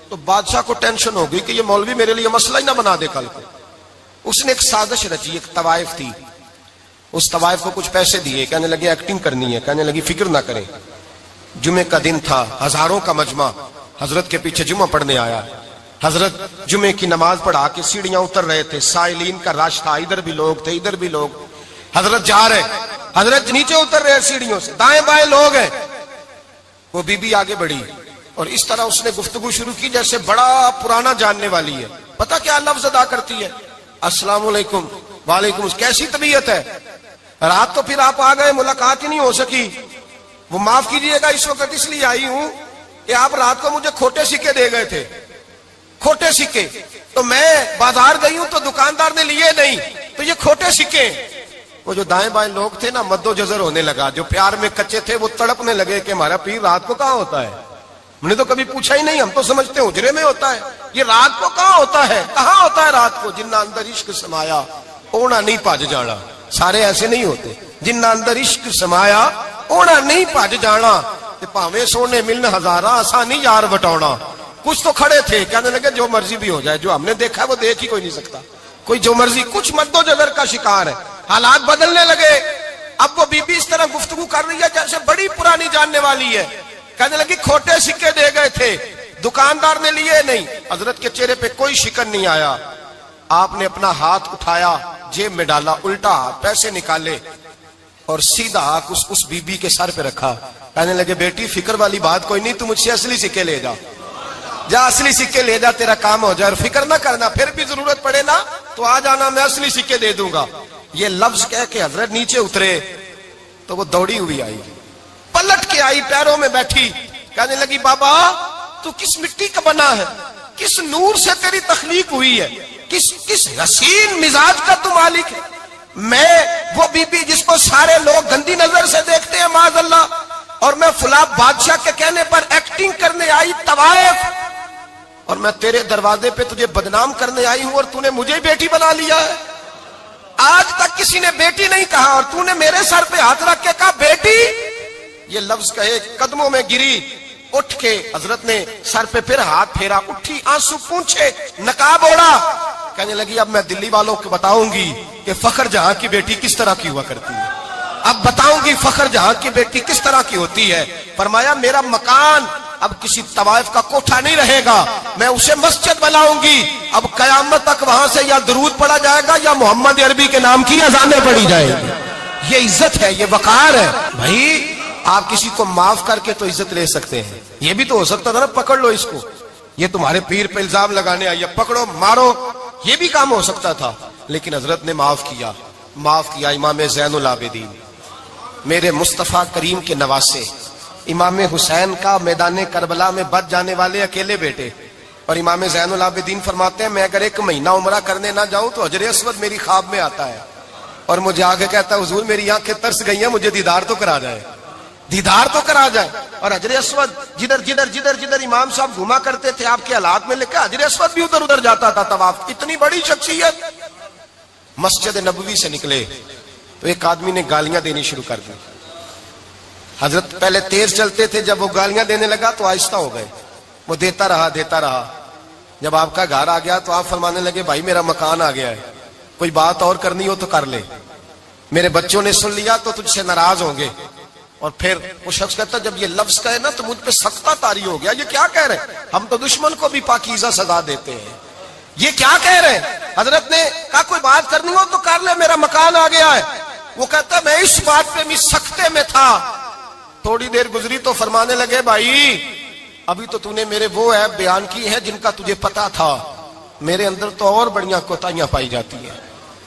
تو بادشاہ کو ٹینشن ہو گئی کہ یہ مولوی میرے لیے مسئلہ ہی نہ بنا دے کل کو. اس نے ایک سازش رچی، ایک طوائف تھی، اس طوائف کو کچھ پیسے دیے، کہنے لگے ایکٹنگ کرنی ہے، کہنے لگی فکر نہ کریں. جمعے کا دن تھا، ہزاروں کا مجمع حضرت کے پیچھے جمعہ پڑھنے آیا. حضرت جمعے کی نماز پڑھا کے سیڑھیاں اتر رہے تھے، سائلین کا رش تھا، ادھر بھی لوگ تھے ادھر بھی لوگ. حضرت جا رہے، حضرت نیچے اتر رہے سیڑھیوں سے، دائیں بائیں لوگ ہیں. وہ بی بی آگے بڑھی اور اس طرح اس نے گفتگو شروع کی جیسے بڑا پرانا جاننے والی ہے. پتہ کیا لفظ ادا کرتی ہے؟ السلام علیکم. وعلیکم السلام. کیسی طبیعت ہے؟ رات تو پھر آپ آ گئے، ملاقات ہی نہیں ہو سکی. وہ معاف کیجئے گا اس وقت اس لیے آئی ہوں کہ آپ رات کو مجھے کھوٹے سکے دے گئے تھے، کھوٹے سکے، تو میں بازار گئی ہوں تو دکاندار نے لیے نہیں، تو یہ کھوٹے سکے. وہ جو دائیں بائیں لوگ تھے نا مد و جزر ہونے لگا، جو پیار میں کچے تھے وہ تڑپنے لگے کہ ہمارا پیر رات کو کہاں ہوتا ہے. ہم نے تو کبھی پوچھا ہی نہیں، ہم تو سمجھتے ہیں حجرے میں ہوتا ہے، یہ رات کو کہاں ہوتا ہے؟ کہاں ہوتا ہے رات کو؟ جنہ اندر عشق سمایا اونا نہیں پاج جانا. سارے ایسے نہیں ہوتے. جنہ اندر عشق سمایا اونا نہیں پاج جانا، پاویں سونے ملن ہزارہ آسانی یار بٹونا. کچھ تو کھڑے تھے، کہنے لگے جو مرضی بھی ہو جائے، جو ہم نے دیکھا ہے وہ دیکھ ہی کوئی نہیں سکتا، کوئی جو مرضی. کچھ مد و جزر کا شکار ہے. حالات بدلنے لگے. اب وہ بی بی اس طرح گفتگو کر رہی ہے جیسے بڑی پرانی جاننے والی ہے. کہنے لگی کھوٹے سکے دے گئے تھے، دکاندار نے لیے نہیں. حضرت کے چہرے پہ کوئی شکن نہیں آیا. آپ نے اپنا ہاتھ اٹھایا، جیب میں ڈالا، الٹا پیسے نکالے اور سیدھا اس بی بی کے سر پہ رکھا. کہنے لگے بیٹی فکر والی بات کوئی نہیں، تم مجھ سے اصلی سکے لے جا، جا اصلی سکے لے جا، تیرا کام ہو جائے، اور فکر نہ کرنا، پھر بھی ضرورت پڑے نا تو آ جانا، میں اصلی سکے دے دوں گا. یہ لفظ کہہ کے حضرت نیچے اترے تو وہ دوڑی ہوئی آئی، پلٹ کے آئی، پیروں میں بیٹھی. کہنے لگی بابا تو کس مٹی کا بنا ہے، کس نور سے تیری تخلیق ہوئی ہے، کس حسین مزاج کا تو مالک ہے. میں وہ بی بی جس کو سارے لوگ گندی نظر سے دیکھتے ہیں معاذ اللہ، اور میں فلاں بادشاہ کے کہنے پر ایکٹنگ کرنے آئی طوائف، اور میں تیرے دروازے پہ تجھے بدنام کرنے آئی ہوں اور تو نے مجھے بیٹی بنا لیا ہے. آج تک کسی نے بیٹی نہیں کہا اور تو نے میرے سر پہ ہاتھ رکھ کے کہا بیٹی. یہ لفظ کہے قدموں میں گری، اٹھ کے حضرت نے سر پہ پھر ہاتھ پھیرا، اٹھی، آنسو پونچھے، نقاب اوڑا. کہنے لگی اب میں دلی والوں کو بتاؤں گی کہ فخر جہاں کی بیٹی کس طرح کی ہوا کرتی ہے، اب بتاؤں گی فخر جہاں کی بیٹی کس طرح کی ہوتی ہے. فرمایا میرا مکان اب کسی طوائف کا کوٹھا نہیں رہے گا، میں اسے مسجد بناؤں گی. اب قیامت تک وہاں سے یا درود پڑھا جائے گا یا محمد عربی کے نام کی اذانیں پڑھی جائے گی. یہ عزت ہے، یہ وقار ہے. بھائی آپ کسی کو معاف کر کے تو عزت لے سکتے ہیں. یہ بھی تو ہو سکتا تھا نا پکڑ لو اس کو، یہ تمہارے پیر پہ الزام لگانے آئی ہے، پکڑو مارو، یہ بھی کام ہو سکتا تھا. لیکن حضرت نے معاف کیا، معاف کیا. امام زین العابدین میرے مصطفیٰ کریم کے نواسے، امام حسین کا میدان کربلا میں بچ جانے والے اکیلے بیٹے، اور امام زین العابدین فرماتے ہیں میں اگر 1 مہینہ عمرہ کرنے نہ جاؤں تو حجر اسود میری خواب میں آتا ہے اور مجھے آگے کہتا ہے حضور میری آنکھیں ترس گئی ہیں، مجھے دیدار تو کرا جائے، دیدار تو کرا جائے۔ اور حجر اسود جدھر امام صاحب گھوما کرتے تھے آپ کے حالات میں لکھا حجر اسود بھی ادھر ادھر جاتا تھا طواف۔ اتنی بڑی شخصیت۔ مسجد نبوی سے نکلے تو ایک آدمی نے گالیاں دینی شروع کر دی۔ حضرت پہلے تیز چلتے تھے، جب وہ گالیاں دینے لگا تو آہستہ ہو گئے، وہ دیتا رہا۔ جب آپ کا گھر آ گیا تو آپ فرمانے لگے بھائی میرا مکان آ گیا ہے، کوئی بات اور کرنی ہو تو کر لے، میرے بچوں نے سن لیا تو تجھ سے ناراض ہوں گے۔ اور پھر وہ شخص کہتا جب یہ لفظ کہے نا تو مجھ پہ سختہ طاری ہو گیا، یہ کیا کہہ رہے ہیں؟ ہم تو دشمن کو بھی پاکیزہ سزا دیتے ہیں، یہ کیا کہہ رہے ہیں؟ حضرت نے کہا کوئی بات کرنی ہو تو کر لے، میرا مکان آ گیا ہے۔ وہ کہتا میں اس بات پہ بھی سختے میں تھا۔ تھوڑی دیر گزری تو فرمانے لگے بھائی ابھی تو نے میرے وہ عیب بیان کی ہے جن کا تجھے پتا تھا، میرے اندر تو اور بڑیاں کوتاہیاں پائی جاتی ہیں،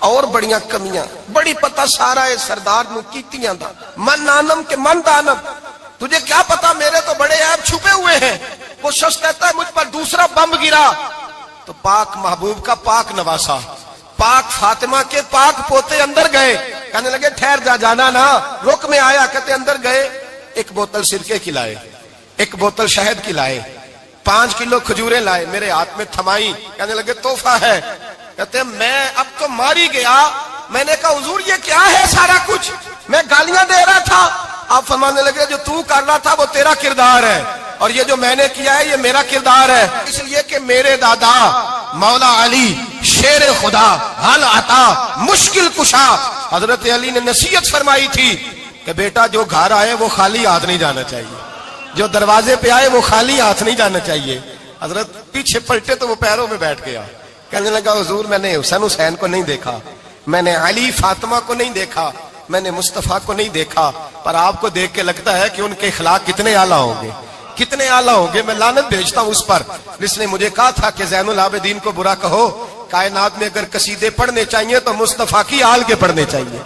اور بڑیاں کمیاں، بڑی پتہ سارا ہے سردار نو کیتیاں دا من نانم کے من دانم، تجھے کیا پتا میرے تو بڑے عیب چھپے ہوئے ہیں۔ وہ شخص کہتا ہے مجھ پر دوسرا بم گرا تو پاک محبوب کا پاک نواسا، پاک فاطمہ کے پاک پوتے اندر گئے، کہنے لگے ٹھہر جانا نا، رک میں آیا، کہتے اندر گئے، 1 بوتل سرکے کی لائے، 1 بوتل شہد کی لائے، 5 کلو کھجوریں لائے، میرے ہاتھ میں تھمائی، کہنے لگے تحفہ ہے۔ کہتے ہیں میں اب تو ماری گیا، میں نے کہا حضور یہ کیا ہے سارا کچھ، میں گالیاں دے رہا تھا۔ آپ فرمانے لگے جو تو کر رہا تھا وہ تیرا کردار ہے اور یہ جو میں نے کیا ہے یہ میرا کردار ہے، اس لیے کہ میرے دادا مولا علی شیر خدا حل عطا مشکل کشا، حضرت علی نے نصیحت فرمائی تھی کہ بیٹا جو گھر آئے وہ خالی ہاتھ نہیں جانا چاہیے، جو دروازے پہ آئے وہ خالی ہاتھ نہیں جانا چاہیے۔ حضرت پیچھے پلٹے تو وہ پیروں میں بیٹھ گیا، کہنے لگا حضور میں نے حسین کو نہیں دیکھا، میں نے علی فاطمہ کو نہیں دیکھا، میں نے مصطفیٰ کو نہیں دیکھا، پر آپ کو دیکھ کے لگتا ہے کہ ان کے اخلاق کتنے اعلیٰ ہوں گے، کتنے اعلیٰ ہوں گے۔ میں لعنت بھیجتا ہوں اس پر جس نے مجھے کہا تھا کہ زین العابدین کو برا کہو، کائنات میں اگر قصیدے پڑھنے چاہیے تو مصطفیٰ کی آل کے پڑھنے چاہیے،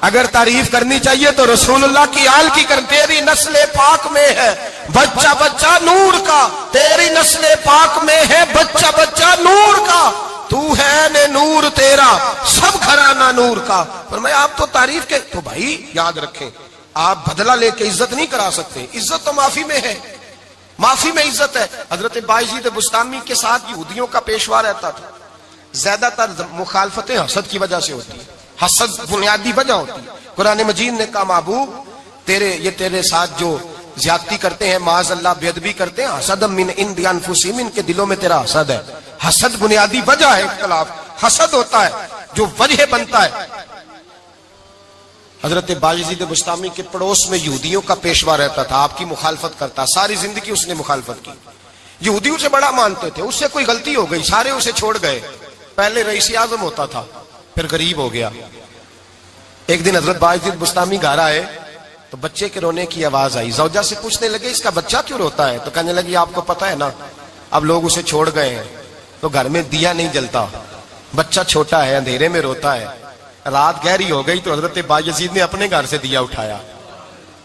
اگر تعریف کرنی چاہیے تو رسول اللہ کی آل کی کر۔ تیری نسل پاک میں ہے بچہ بچہ نور کا، تیری نسل پاک میں ہے بچہ بچہ نور کا، تو ہے نے نور تیرا سب گھرانہ نور کا۔ فرمایا آپ تو تعریف کے تو بھائی یاد رکھیں آپ بدلہ لے کے عزت نہیں کرا سکتے، عزت تو معافی میں ہے، معافی میں عزت ہے۔ حضرت بایزید بستامی کے ساتھ یہودیوں کا پیشوا رہتا تھا، زیادہ تر مخالفتیں حسد کی وجہ سے ہوتی ہیں، حسد بنیادی وجہ ہوتی ہے۔ قرآن مجید نے کہا محبوب تیرے ساتھ جو زیادتی کرتے ہیں معاذ اللہ بے ادبی کرتے ہیں، حسد من عند انفسہم، ان کے دلوں میں تیرا حسد ہے۔ حسد بنیادی وجہ ہے اختلاف، حسد ہوتا ہے جو وجہ بنتا ہے۔ حضرت بایزید بستامی کے پڑوس میں یہودیوں کا پیشوا رہتا تھا، آپ کی مخالفت کرتا، ساری زندگی اس نے مخالفت کی، یہودی اسے بڑا مانتے تھے، اس سے کوئی غلطی ہو گئی سارے اسے چھوڑ گئے، پہلے رئیس اعظم ہوتا تھا پھر غریب ہو گیا۔ ایک دن حضرت بایزید بستامی گھر آئے تو بچے کے رونے کی آواز آئی، زوجہ سے پوچھنے لگے اس کا بچہ کیوں روتا ہے؟ تو کہنے لگی آپ کو پتہ ہے نا اب لوگ اسے چھوڑ گئے ہیں تو گھر میں دیا نہیں جلتا، بچہ چھوٹا ہے اندھیرے میں روتا ہے۔ رات گہری ہو گئی تو حضرت بایزید نے اپنے گھر سے دیا اٹھایا،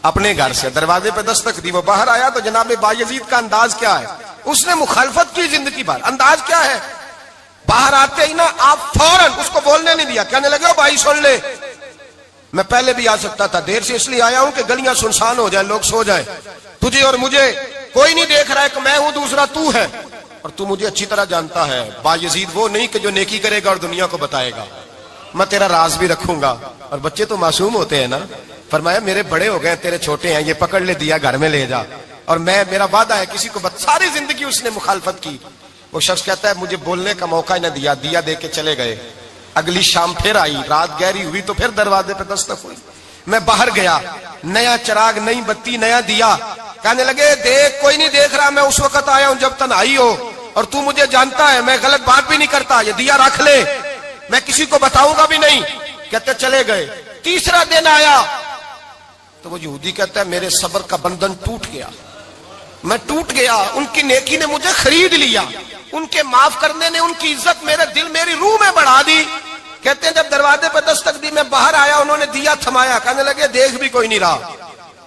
اپنے گھر سے دروازے پہ دستک دی، وہ باہر آیا تو جناب بایزید کا انداز کیا ہے، اس نے مخالفت کی زندگی بھر، انداز کیا ہے، باہر آتے ہی نا آپ فوراً اس کو بولنے نہیں دیا، کہنے لگے بھائی سن لے میں پہلے بھی آ سکتا تھا، دیر سے اس لیے آیا ہوں کہ گلیاں سنسان ہو جائیں، لوگ سو جائیں، تجھے اور مجھے کوئی نہیں دیکھ رہا ہے کہ میں ہوں دوسرا تو ہے، اور تو مجھے اچھی طرح جانتا ہے بایزید وہ نہیں کہ جو نیکی کرے گا اور دنیا کو بتائے گا، میں تیرا راز بھی رکھوں گا۔ اور بچے تو معصوم ہوتے ہیں نا، فرمایا میرے بڑے ہو گئے تیرے چھوٹے ہیں، یہ پکڑ لے دیا گھر میں لے جا، اور میرا وعدہ ہے کسی کو ساری زندگی اس نے مخالفت کی۔ وہ شخص کہتا ہے مجھے بولنے کا موقع نہ دیا، دیا دے کے چلے گئے۔ اگلی شام پھر آئی، رات گہری ہوئی تو پھر دروازے پہ دستک ہوئی، میں باہر گیا، نیا چراغ نئی بتی نیا دیا، کہنے لگے دیکھ کوئی نہیں دیکھ رہا، میں اس وقت آیا ہوں جب تنہائی ہو اور تو مجھے جانتا ہے میں غلط بات بھی نہیں کرتا، یہ دیا رکھ لے میں کسی کو بتاؤں گا بھی نہیں۔ کہتے چلے گئے، تیسرا دن آیا تو وہ یہودی کہتا ہے میرے صبر کا بندھن ٹوٹ گیا، میں ٹوٹ گیا، ان کی نیکی نے مجھے خرید لیا، ان کے معاف کرنے نے ان کی عزت میرے دل میری روح میں بڑھا دی۔ کہتے ہیں جب دروازے پہ دستک دی میں باہر آیا، انہوں نے دیا تھمایا، کہنے لگے دیکھ بھی کوئی نہیں رہا،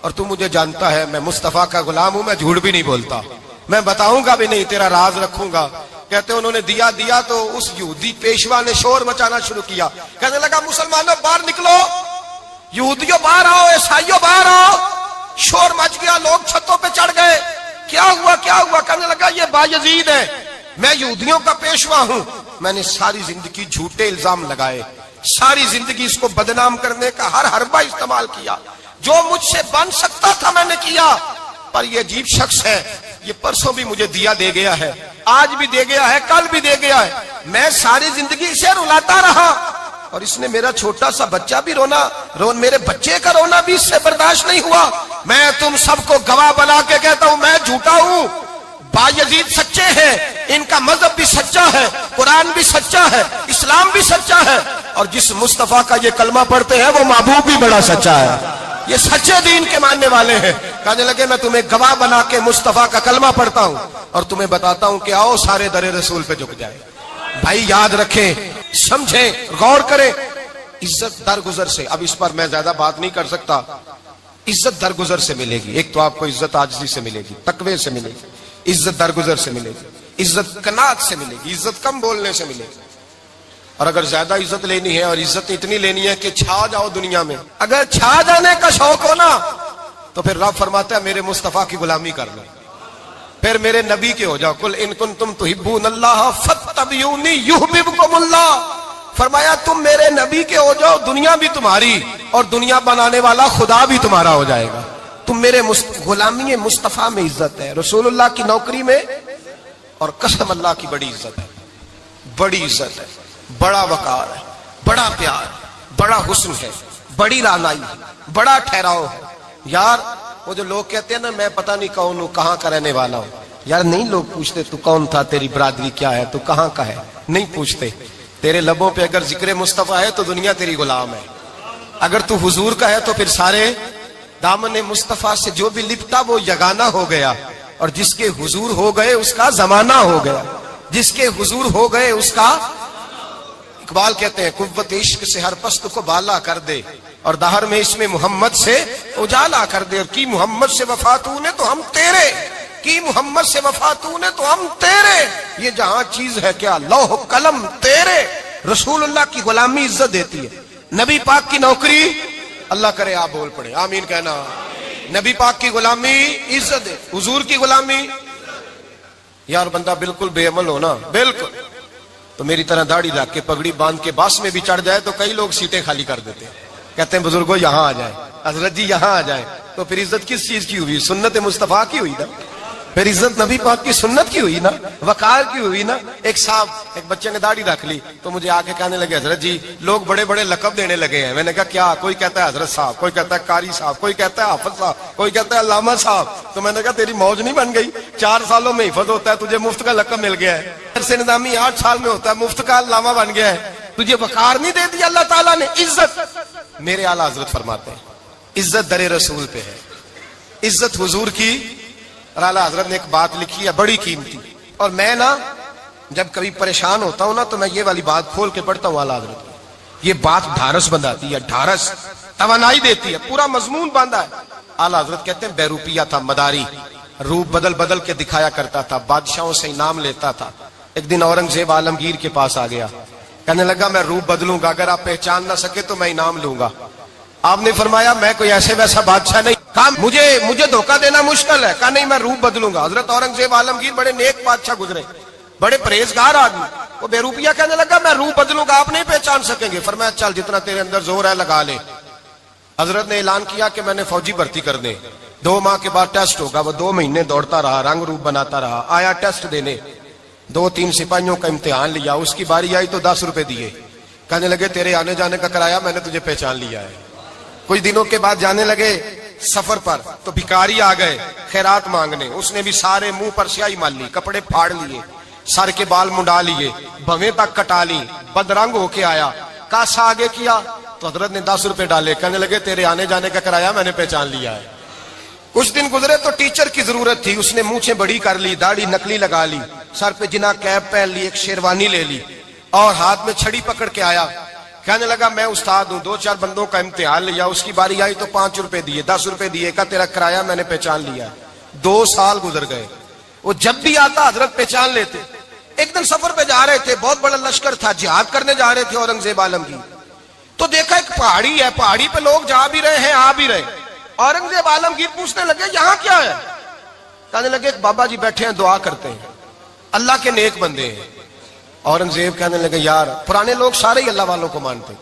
اور تو مجھے جانتا ہے میں مصطفیٰ کا غلام ہوں، میں جھوٹ بھی نہیں بولتا، میں بتاؤں گا بھی نہیں، تیرا راز رکھوں گا۔ کہتے ہیں انہوں نے دیا تو اس یہودی پیشوا نے شور مچانا شروع کیا، کہنے لگا مسلمانوں باہر نکلو، یہودیوں باہر آؤ، عیسائیوں باہر آؤ۔ شور مچ گیا، لوگ چھتوں پہ چڑھ گئے، کیا ہوا کیا ہوا؟ کہنے لگا یہ بایزید ہے، میں یہودیوں کا پیشوا ہوں، میں نے ساری زندگی جھوٹے الزام لگائے، ساری زندگی اس کو بدنام کرنے کا ہر حربہ استعمال کیا، جو مجھ سے بن سکتا تھا میں نے کیا، پر یہ عجیب شخص ہے، یہ پرسوں بھی مجھے دیا دے گیا ہے، آج بھی دے گیا ہے، کل بھی دے گیا ہے، میں ساری زندگی اسے رلاتا رہا، اور اس نے میرا چھوٹا سا بچہ بھی میرے بچے کا رونا بھی اس سے برداشت نہیں ہوا۔ میں تم سب کو گواہ بنا کے کہتا ہوں میں جھوٹا ہوں، بایزید سچے ہیں، ان کا مذہب بھی سچا ہے، قرآن بھی سچا ہے، اسلام بھی سچا ہے، اور جس مصطفیٰ کا یہ کلمہ پڑھتے ہیں وہ محبوب بھی بڑا سچا ہے، یہ سچے دین کے ماننے والے ہیں۔ کہنے لگے میں تمہیں گواہ بنا کے مصطفیٰ کا کلمہ پڑھتا ہوں اور تمہیں بتاتا ہوں کہ آؤ سارے در رسول پہ جھک جائے۔ بھائی یاد رکھیں، سمجھیں، غور کریں، عزت درگزر سے، اب اس پر میں زیادہ بات نہیں کر سکتا، عزت درگزر سے ملے گی۔ ایک تو آپ کو عزت عاجزی سے ملے گی، تقوی سے ملے گی، عزت درگزر سے ملے گی، عزت قناعت سے ملے گی، عزت کم بولنے سے ملے گی۔ اور اگر زیادہ عزت لینی ہے اور عزت اتنی لینی ہے کہ چھا جاؤ دنیا میں، اگر چھا جانے کا شوق ہو نا تو پھر رب فرماتا ہے میرے مصطفیٰ کی غلامی کر لو، پھر میرے نبی کے ہو جاؤ، قل ان کنتم تحبون اللہ فاتبعونی یحببکم اللہ۔ فرمایا تم میرے نبی کے ہو جاؤ، دنیا بھی تمہاری اور دنیا بنانے والا خدا بھی تمہارا ہو جائے گا۔ تم میرے غلامی مصطفیٰ میں عزت ہے، رسول اللہ کی نوکری میں، اور قسم اللہ کی بڑی عزت ہے، بڑی عزت ہے، بڑا وقار ہے، بڑا پیار، بڑا حسن ہے، بڑی رعنائی ہے، بڑا ٹھہراؤ ہے۔ یار وہ جو لوگ کہتے ہیں نا میں پتہ نہیں کون ہوں، کہاں کا رہنے والا ہوں، یار نہیں لوگ پوچھتے تو کون تھا، تیری برادری کیا ہے، تو کہاں کا ہے، نہیں پوچھتے۔ تیرے لبوں پہ اگر ذکر مصطفیٰ ہے تو دنیا تیری غلام ہے، اگر تو حضور کا ہے تو پھر سارے دامن مصطفیٰ سے جو بھی لپٹا وہ یگانہ ہو گیا، اور جس کے حضور ہو گئے اس کا زمانہ ہو گیا، جس کے حضور ہو گئے اس کا، اقبال کہتے ہیں قوت عشق سے ہر پست کو بالا کر دے، اور دہر میں اس میں محمد سے اجالا کر دے، اور کی محمد سے وفا تو نے تو ہم تیرے، کی محمد سے وفا تو نے تو ہم تیرے، یہ جہاں چیز ہے کیا لوح قلم تیرے۔ رسول اللہ کی غلامی عزت دیتی ہے، نبی پاک کی نوکری، اللہ کرے آپ بول پڑے آمین کہنا، نبی پاک کی غلامی عزت دے، حضور کی غلامی۔ یار بندہ بالکل بے عمل ہو نا، بالکل، تو میری طرح داڑھی رکھ کے پگڑی باندھ کے باس میں بھی چڑھ جائے تو کئی لوگ سیٹیں خالی کر دیتے ہیں، کہتے ہیں بزرگوں یہاں آ جائیں، حضرت جی یہاں آ جائیں، تو پھر عزت کس چیز کی ہوئی؟ سنت مصطفیٰ کی ہوئی نا، پھر عزت نبی پاک کی سنت کی ہوئی نا، وقار کی ہوئی نا۔ ایک صاحب، ایک بچے نے داڑھی رکھ لی تو مجھے آ کے کہنے لگے حضرت جی لوگ بڑے بڑے لقب دینے لگے ہیں۔ میں نے کہا کیا؟ کوئی کہتا ہے حضرت صاحب، کوئی کہتا ہے قاری صاحب، کوئی کہتا ہے حافظ صاحب، کوئی کہتا ہے علامہ صاحب۔ تو میں نے کہا تیری موج نہیں بن گئی، 4 سالوں میں حفظ ہوتا ہے، تجھے مفت کا لقب مل گیا ہے، سے نظامی 8 سال میں ہوتا ہے، مفت کا علامہ بن گیا ہے، تجھے وقار نہیں دے دیا اللہ تعالیٰ نے، عزت۔ میرے اعلیٰ حضرت فرماتے ہیں عزت در رسول پہ ہے، عزت حضور کی۔ اور اعلیٰ حضرت نے ایک بات لکھی ہے بڑی قیمتی، اور میں نا جب کبھی پریشان ہوتا ہوں نا تو میں یہ والی بات کھول کے پڑھتا ہوں اعلیٰ حضرت کی، یہ بات ڈھارس بندھاتی ہے، ڈھارس توانائی دیتی ہے، پورا مضمون باندھا ہے۔ اعلیٰ حضرت کہتے ہیں بیروپیہ تھا مداری، روپ بدل بدل کے دکھایا کرتا تھا، بادشاہوں سے انعام لیتا تھا۔ ایک دن اورنگزیب عالمگیر کے پاس آ گیا، کہنے لگا میں روپ بدلوں گا، اگر آپ پہچان نہ سکے تو میں انعام لوں گا۔ آپ نے فرمایا میں کوئی ایسے ویسا بادشاہ نہیں، کہا مجھے دھوکہ دینا مشکل ہے، کہا نہیں میں روپ بدلوں گا۔ حضرت اورنگزیب عالمگیر بڑے نیک بادشاہ گزرے، بڑے پرہیزگار آدمی، وہ بے روپیہ کہنے لگا میں روپ بدلوں گا، آپ نہیں پہچان سکیں گے۔ فرمایا چل جتنا تیرے اندر زور ہے لگا لے۔ حضرت نے اعلان کیا کہ میں نے فوجی بھرتی کر دیں، 2 ماہ کے بعد ٹیسٹ ہوگا۔ وہ 2 مہینے دوڑتا رہا، رنگ روپ بناتا رہا، آیا ٹیسٹ دینے، 2-3 سپاہیوں کا امتحان لیا، اس کی باری آئی تو 10 روپے دیے، کہنے لگے تیرے آنے جانے کا کرایہ میں نے تجھے پہچان لیا ہے۔ کچھ دنوں کے بعد جانے لگے سفر پر تو بھکاری آ گئے خیرات مانگنے، اس نے بھی سارے منہ پر سیاہی مال لی، کپڑے پھاڑ لیے، سر کے بال منڈا لیے، بھویں تک کٹا لی، بدرنگ ہو کے آیا، کاسا آگے کیا تو حضرت نے 10 روپے ڈالے، کہنے لگے تیرے آنے جانے کا کرایہ میں نے پہچان لیا ہے۔ کچھ دن گزرے تو ٹیچر کی ضرورت تھی، اس نے مونچھیں بڑی کر لی، داڑھی نکلی لگا لی، سر پہ جنا کیپ پہن لی، ایک شیروانی لے لی اور ہاتھ میں چھڑی پکڑ کے آیا، کہنے لگا میں استاد ہوں، 2-4 بندوں کا امتحان لیا، اس کی باری آئی تو 5 روپے دیے، 10 روپے دیے، کہا تیرا کرایہ میں نے پہچان لیا ہے۔ 2 سال گزر گئے، وہ جب بھی آتا حضرت پہچان لیتے، ایک دن سفر پہ جا رہے تھے، بہت بڑا لشکر تھا، جہاد کرنے جا رہے تھے اورنگزیب عالم کی. تو دیکھا ایک پہاڑی ہے، پہاڑی پہ لوگ جا بھی رہے ہیں آ بھی رہے. اورنگزیب عالمگیر پوچھنے لگے یہاں کیا ہے؟ کہنے لگے بابا جی بیٹھے ہیں دعا کرتے ہیں، اللہ کے نیک بندے ہیں. اورنگزیب کہنے لگے یار پرانے لوگ سارے ہی اللہ والوں کو مانتے،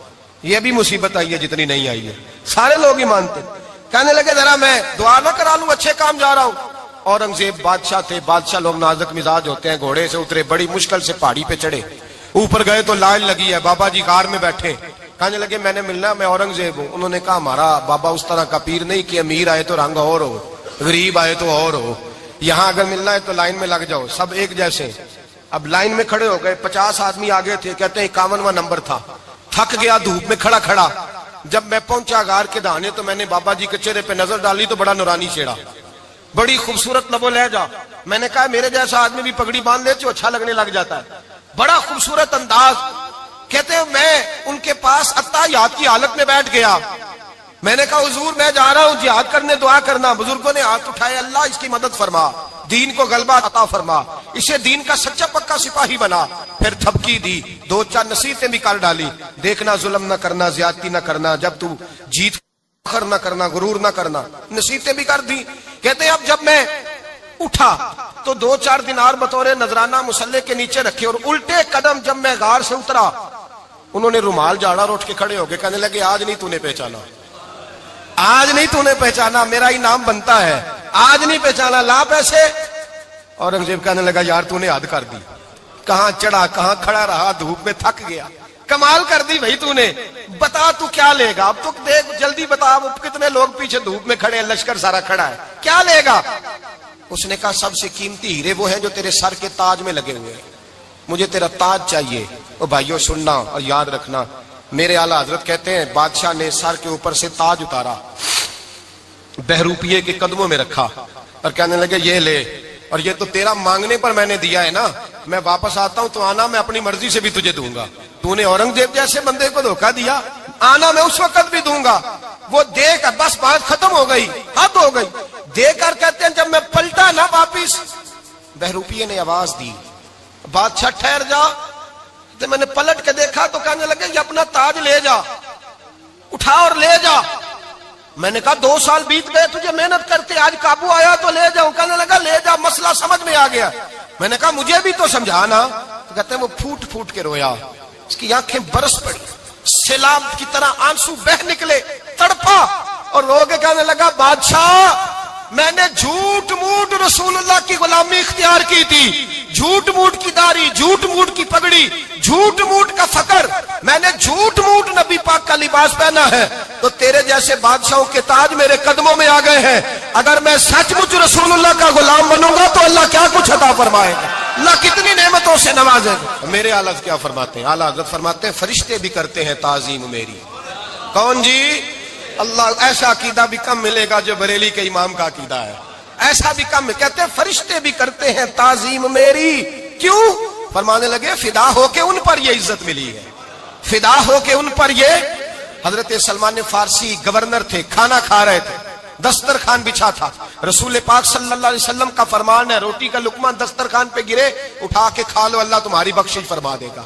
یہ بھی مصیبت آئی ہے جتنی نہیں آئی ہے، سارے لوگ ہی مانتے. کہنے لگے ذرا میں دعا نہ کرا لوں، اچھے کام جا رہا ہوں. اورنگزیب بادشاہ تھے، بادشاہ لوگ نازک مزاج ہوتے ہیں. گھوڑے سے اترے، بڑی مشکل سے پہاڑی پہ چڑھے، اوپر گئے تو لائن لگی ہے، بابا جی کار میں بیٹھے. کہنے لگے میں نے ملنا، میں اورنگزیب ہوں. انہوں نے کہا ہمارا بابا اس طرح کا پیر نہیں کہ امیر آئے تو رنگ اور ہو، غریب آئے تو اور ہو، یہاں اگر ملنا ہے تو لائن میں لگ جاؤ، سب ایک جیسے. اب لائن میں کھڑے ہو گئے، 50 آدمی آگے تھے، کہتے ہیں 51واں نمبر تھا. تھک گیا دھوپ میں کھڑا کھڑا. جب میں پہنچا غار کے دہانے تو میں نے بابا جی کے چہرے پہ نظر ڈالی تو بڑا نورانی چہرہ، بڑی خوبصورت لب و لہجہ. میں نے کہا میرے جیسا آدمی بھی پگڑی باندھ لے تو اچھا لگنے لگ جاتا ہے، بڑا خوبصورت انداز. کہتے ہیں میں ان کے پاس اتحیات کی حالت میں بیٹھ گیا. میں نے کہا حضور میں جا رہا ہوں جہاد کرنے، دعا کرنا. بزرگوں نے ہاتھ اٹھائے، اللہ اس کی مدد فرما، دین کو غلبہ عطا فرما، اسے دین کا سچا پکا سپاہی بنا. پھر تھپکی دی، 2-4 نصیحتیں بھی کر ڈالی، دیکھنا ظلم نہ کرنا، زیادتی نہ کرنا، جب تو جیت فخر نہ کرنا، غرور نہ کرنا، نصیحتیں بھی کر دی. کہتے ہیں اب جب میں اٹھا تو 2-4 دینار بطور نذرانہ مسلح کے نیچے رکھے، اور الٹے قدم جب میں غار سے اترا انہوں نے رومال جھاڑا اور اٹھ کے کھڑے ہو گئے. کہنے لگے آج نہیں تو نے پہچانا، آج نہیں تو نے پہچانا، میرا ہی نام بنتا ہے، آج نہیں پہچانا، لا پیسے. اورنگزیب کہنے لگا یار تو نے حد کر دی، کہاں چڑھا کہاں کھڑا رہا، دھوپ میں تھک گیا، کمال کر دی بھائی تو نے. بتا تو کیا لے گا اب، تو دیکھ جلدی بتا، اب کتنے لوگ پیچھے دھوپ میں کھڑے ہیں، لشکر سارا کھڑا ہے، کیا لے گا؟ اس نے کہا سب سے قیمتی ہیرے وہ ہیں جو تیرے سر کے تاج میں لگے ہوئے ہیں، مجھے تیرا تاج چاہیے. او بھائیو سننا اور یاد رکھنا، میرے اعلیٰ حضرت کہتے ہیں بادشاہ نے سر کے اوپر سے تاج اتارا، بہروپیے کے قدموں میں رکھا اور کہنے لگے یہ لے، اور یہ تو تیرا مانگنے پر میں نے دیا ہے نا، میں واپس آتا ہوں تو آنا میں اپنی مرضی سے بھی تجھے دوں گا. تو نے اورنگزیب جیسے بندے کو دھوکہ دیا، آنا میں اس وقت بھی دوں گا. وہ دے کر بس بات ختم ہو گئی، حد ہو گئی. دے کر کہتے ہیں جب میں پلٹا نا واپس، بہروپیے نے آواز دی بادشاہ ٹھہر جا. تو میں نے پلٹ کے دیکھا تو کہنے لگے یہ اپنا تاج لے جا، اٹھا اور لے جا. میں نے کہا 2 سال بیت گئے تجھے محنت کرتے، آج قابو آیا تو لے جاؤں. کہنے لگا لے جا، مسئلہ سمجھ میں آ گیا. میں نے کہا مجھے بھی تو سمجھانا. تو کہتے ہیں وہ پھوٹ پھوٹ کے رویا، اس کی آنکھیں برس پڑی، سیلاب کی طرح آنسو بہ نکلے، تڑپا اور رو کے کہنے لگا بادشاہ میں نے جھوٹ موٹ رسول اللہ کی غلامی اختیار کی تھی، جھوٹ موٹ کی داڑھی، جھوٹ موٹ کی پگڑی، جھوٹ موٹ کا فقر، میں نے جھوٹ موٹ نبی پاک کا لباس پہنا ہے، تو تیرے جیسے بادشاہوں کے تاج میرے قدموں میں آ گئے ہیں. اگر میں سچ مچ رسول اللہ کا غلام بنوں گا تو اللہ کیا کچھ عطا فرمائے گا، اللہ کتنی نعمتوں سے نوازے گا. میرے اعلیٰ حضرت کیا فرماتے ہیں؟ اعلیٰ حضرت فرماتے ہیں فرشتے بھی کرتے ہیں تعظیم میری. کون جی؟ اللہ. ایسا عقیدہ بھی کم ملے گا جو بریلی کے امام کا عقیدہ ہے، ایسا بھی کم. کہتے ہیں فرشتے بھی کرتے ہیں تعظیم میری. کیوں؟ فرمانے لگے فدا ہو کے ان پر یہ عزت ملی ہے، فدا ہو کے ان پر یہ. حضرت سلمان فارسی گورنر تھے، کھانا کھا رہے تھے، دسترخوان بچھا تھا. رسول پاک صلی اللہ علیہ وسلم کا فرمان ہے روٹی کا لقمہ دسترخوان پہ گرے اٹھا کے کھا لو، اللہ تمہاری بخشش فرما دے گا.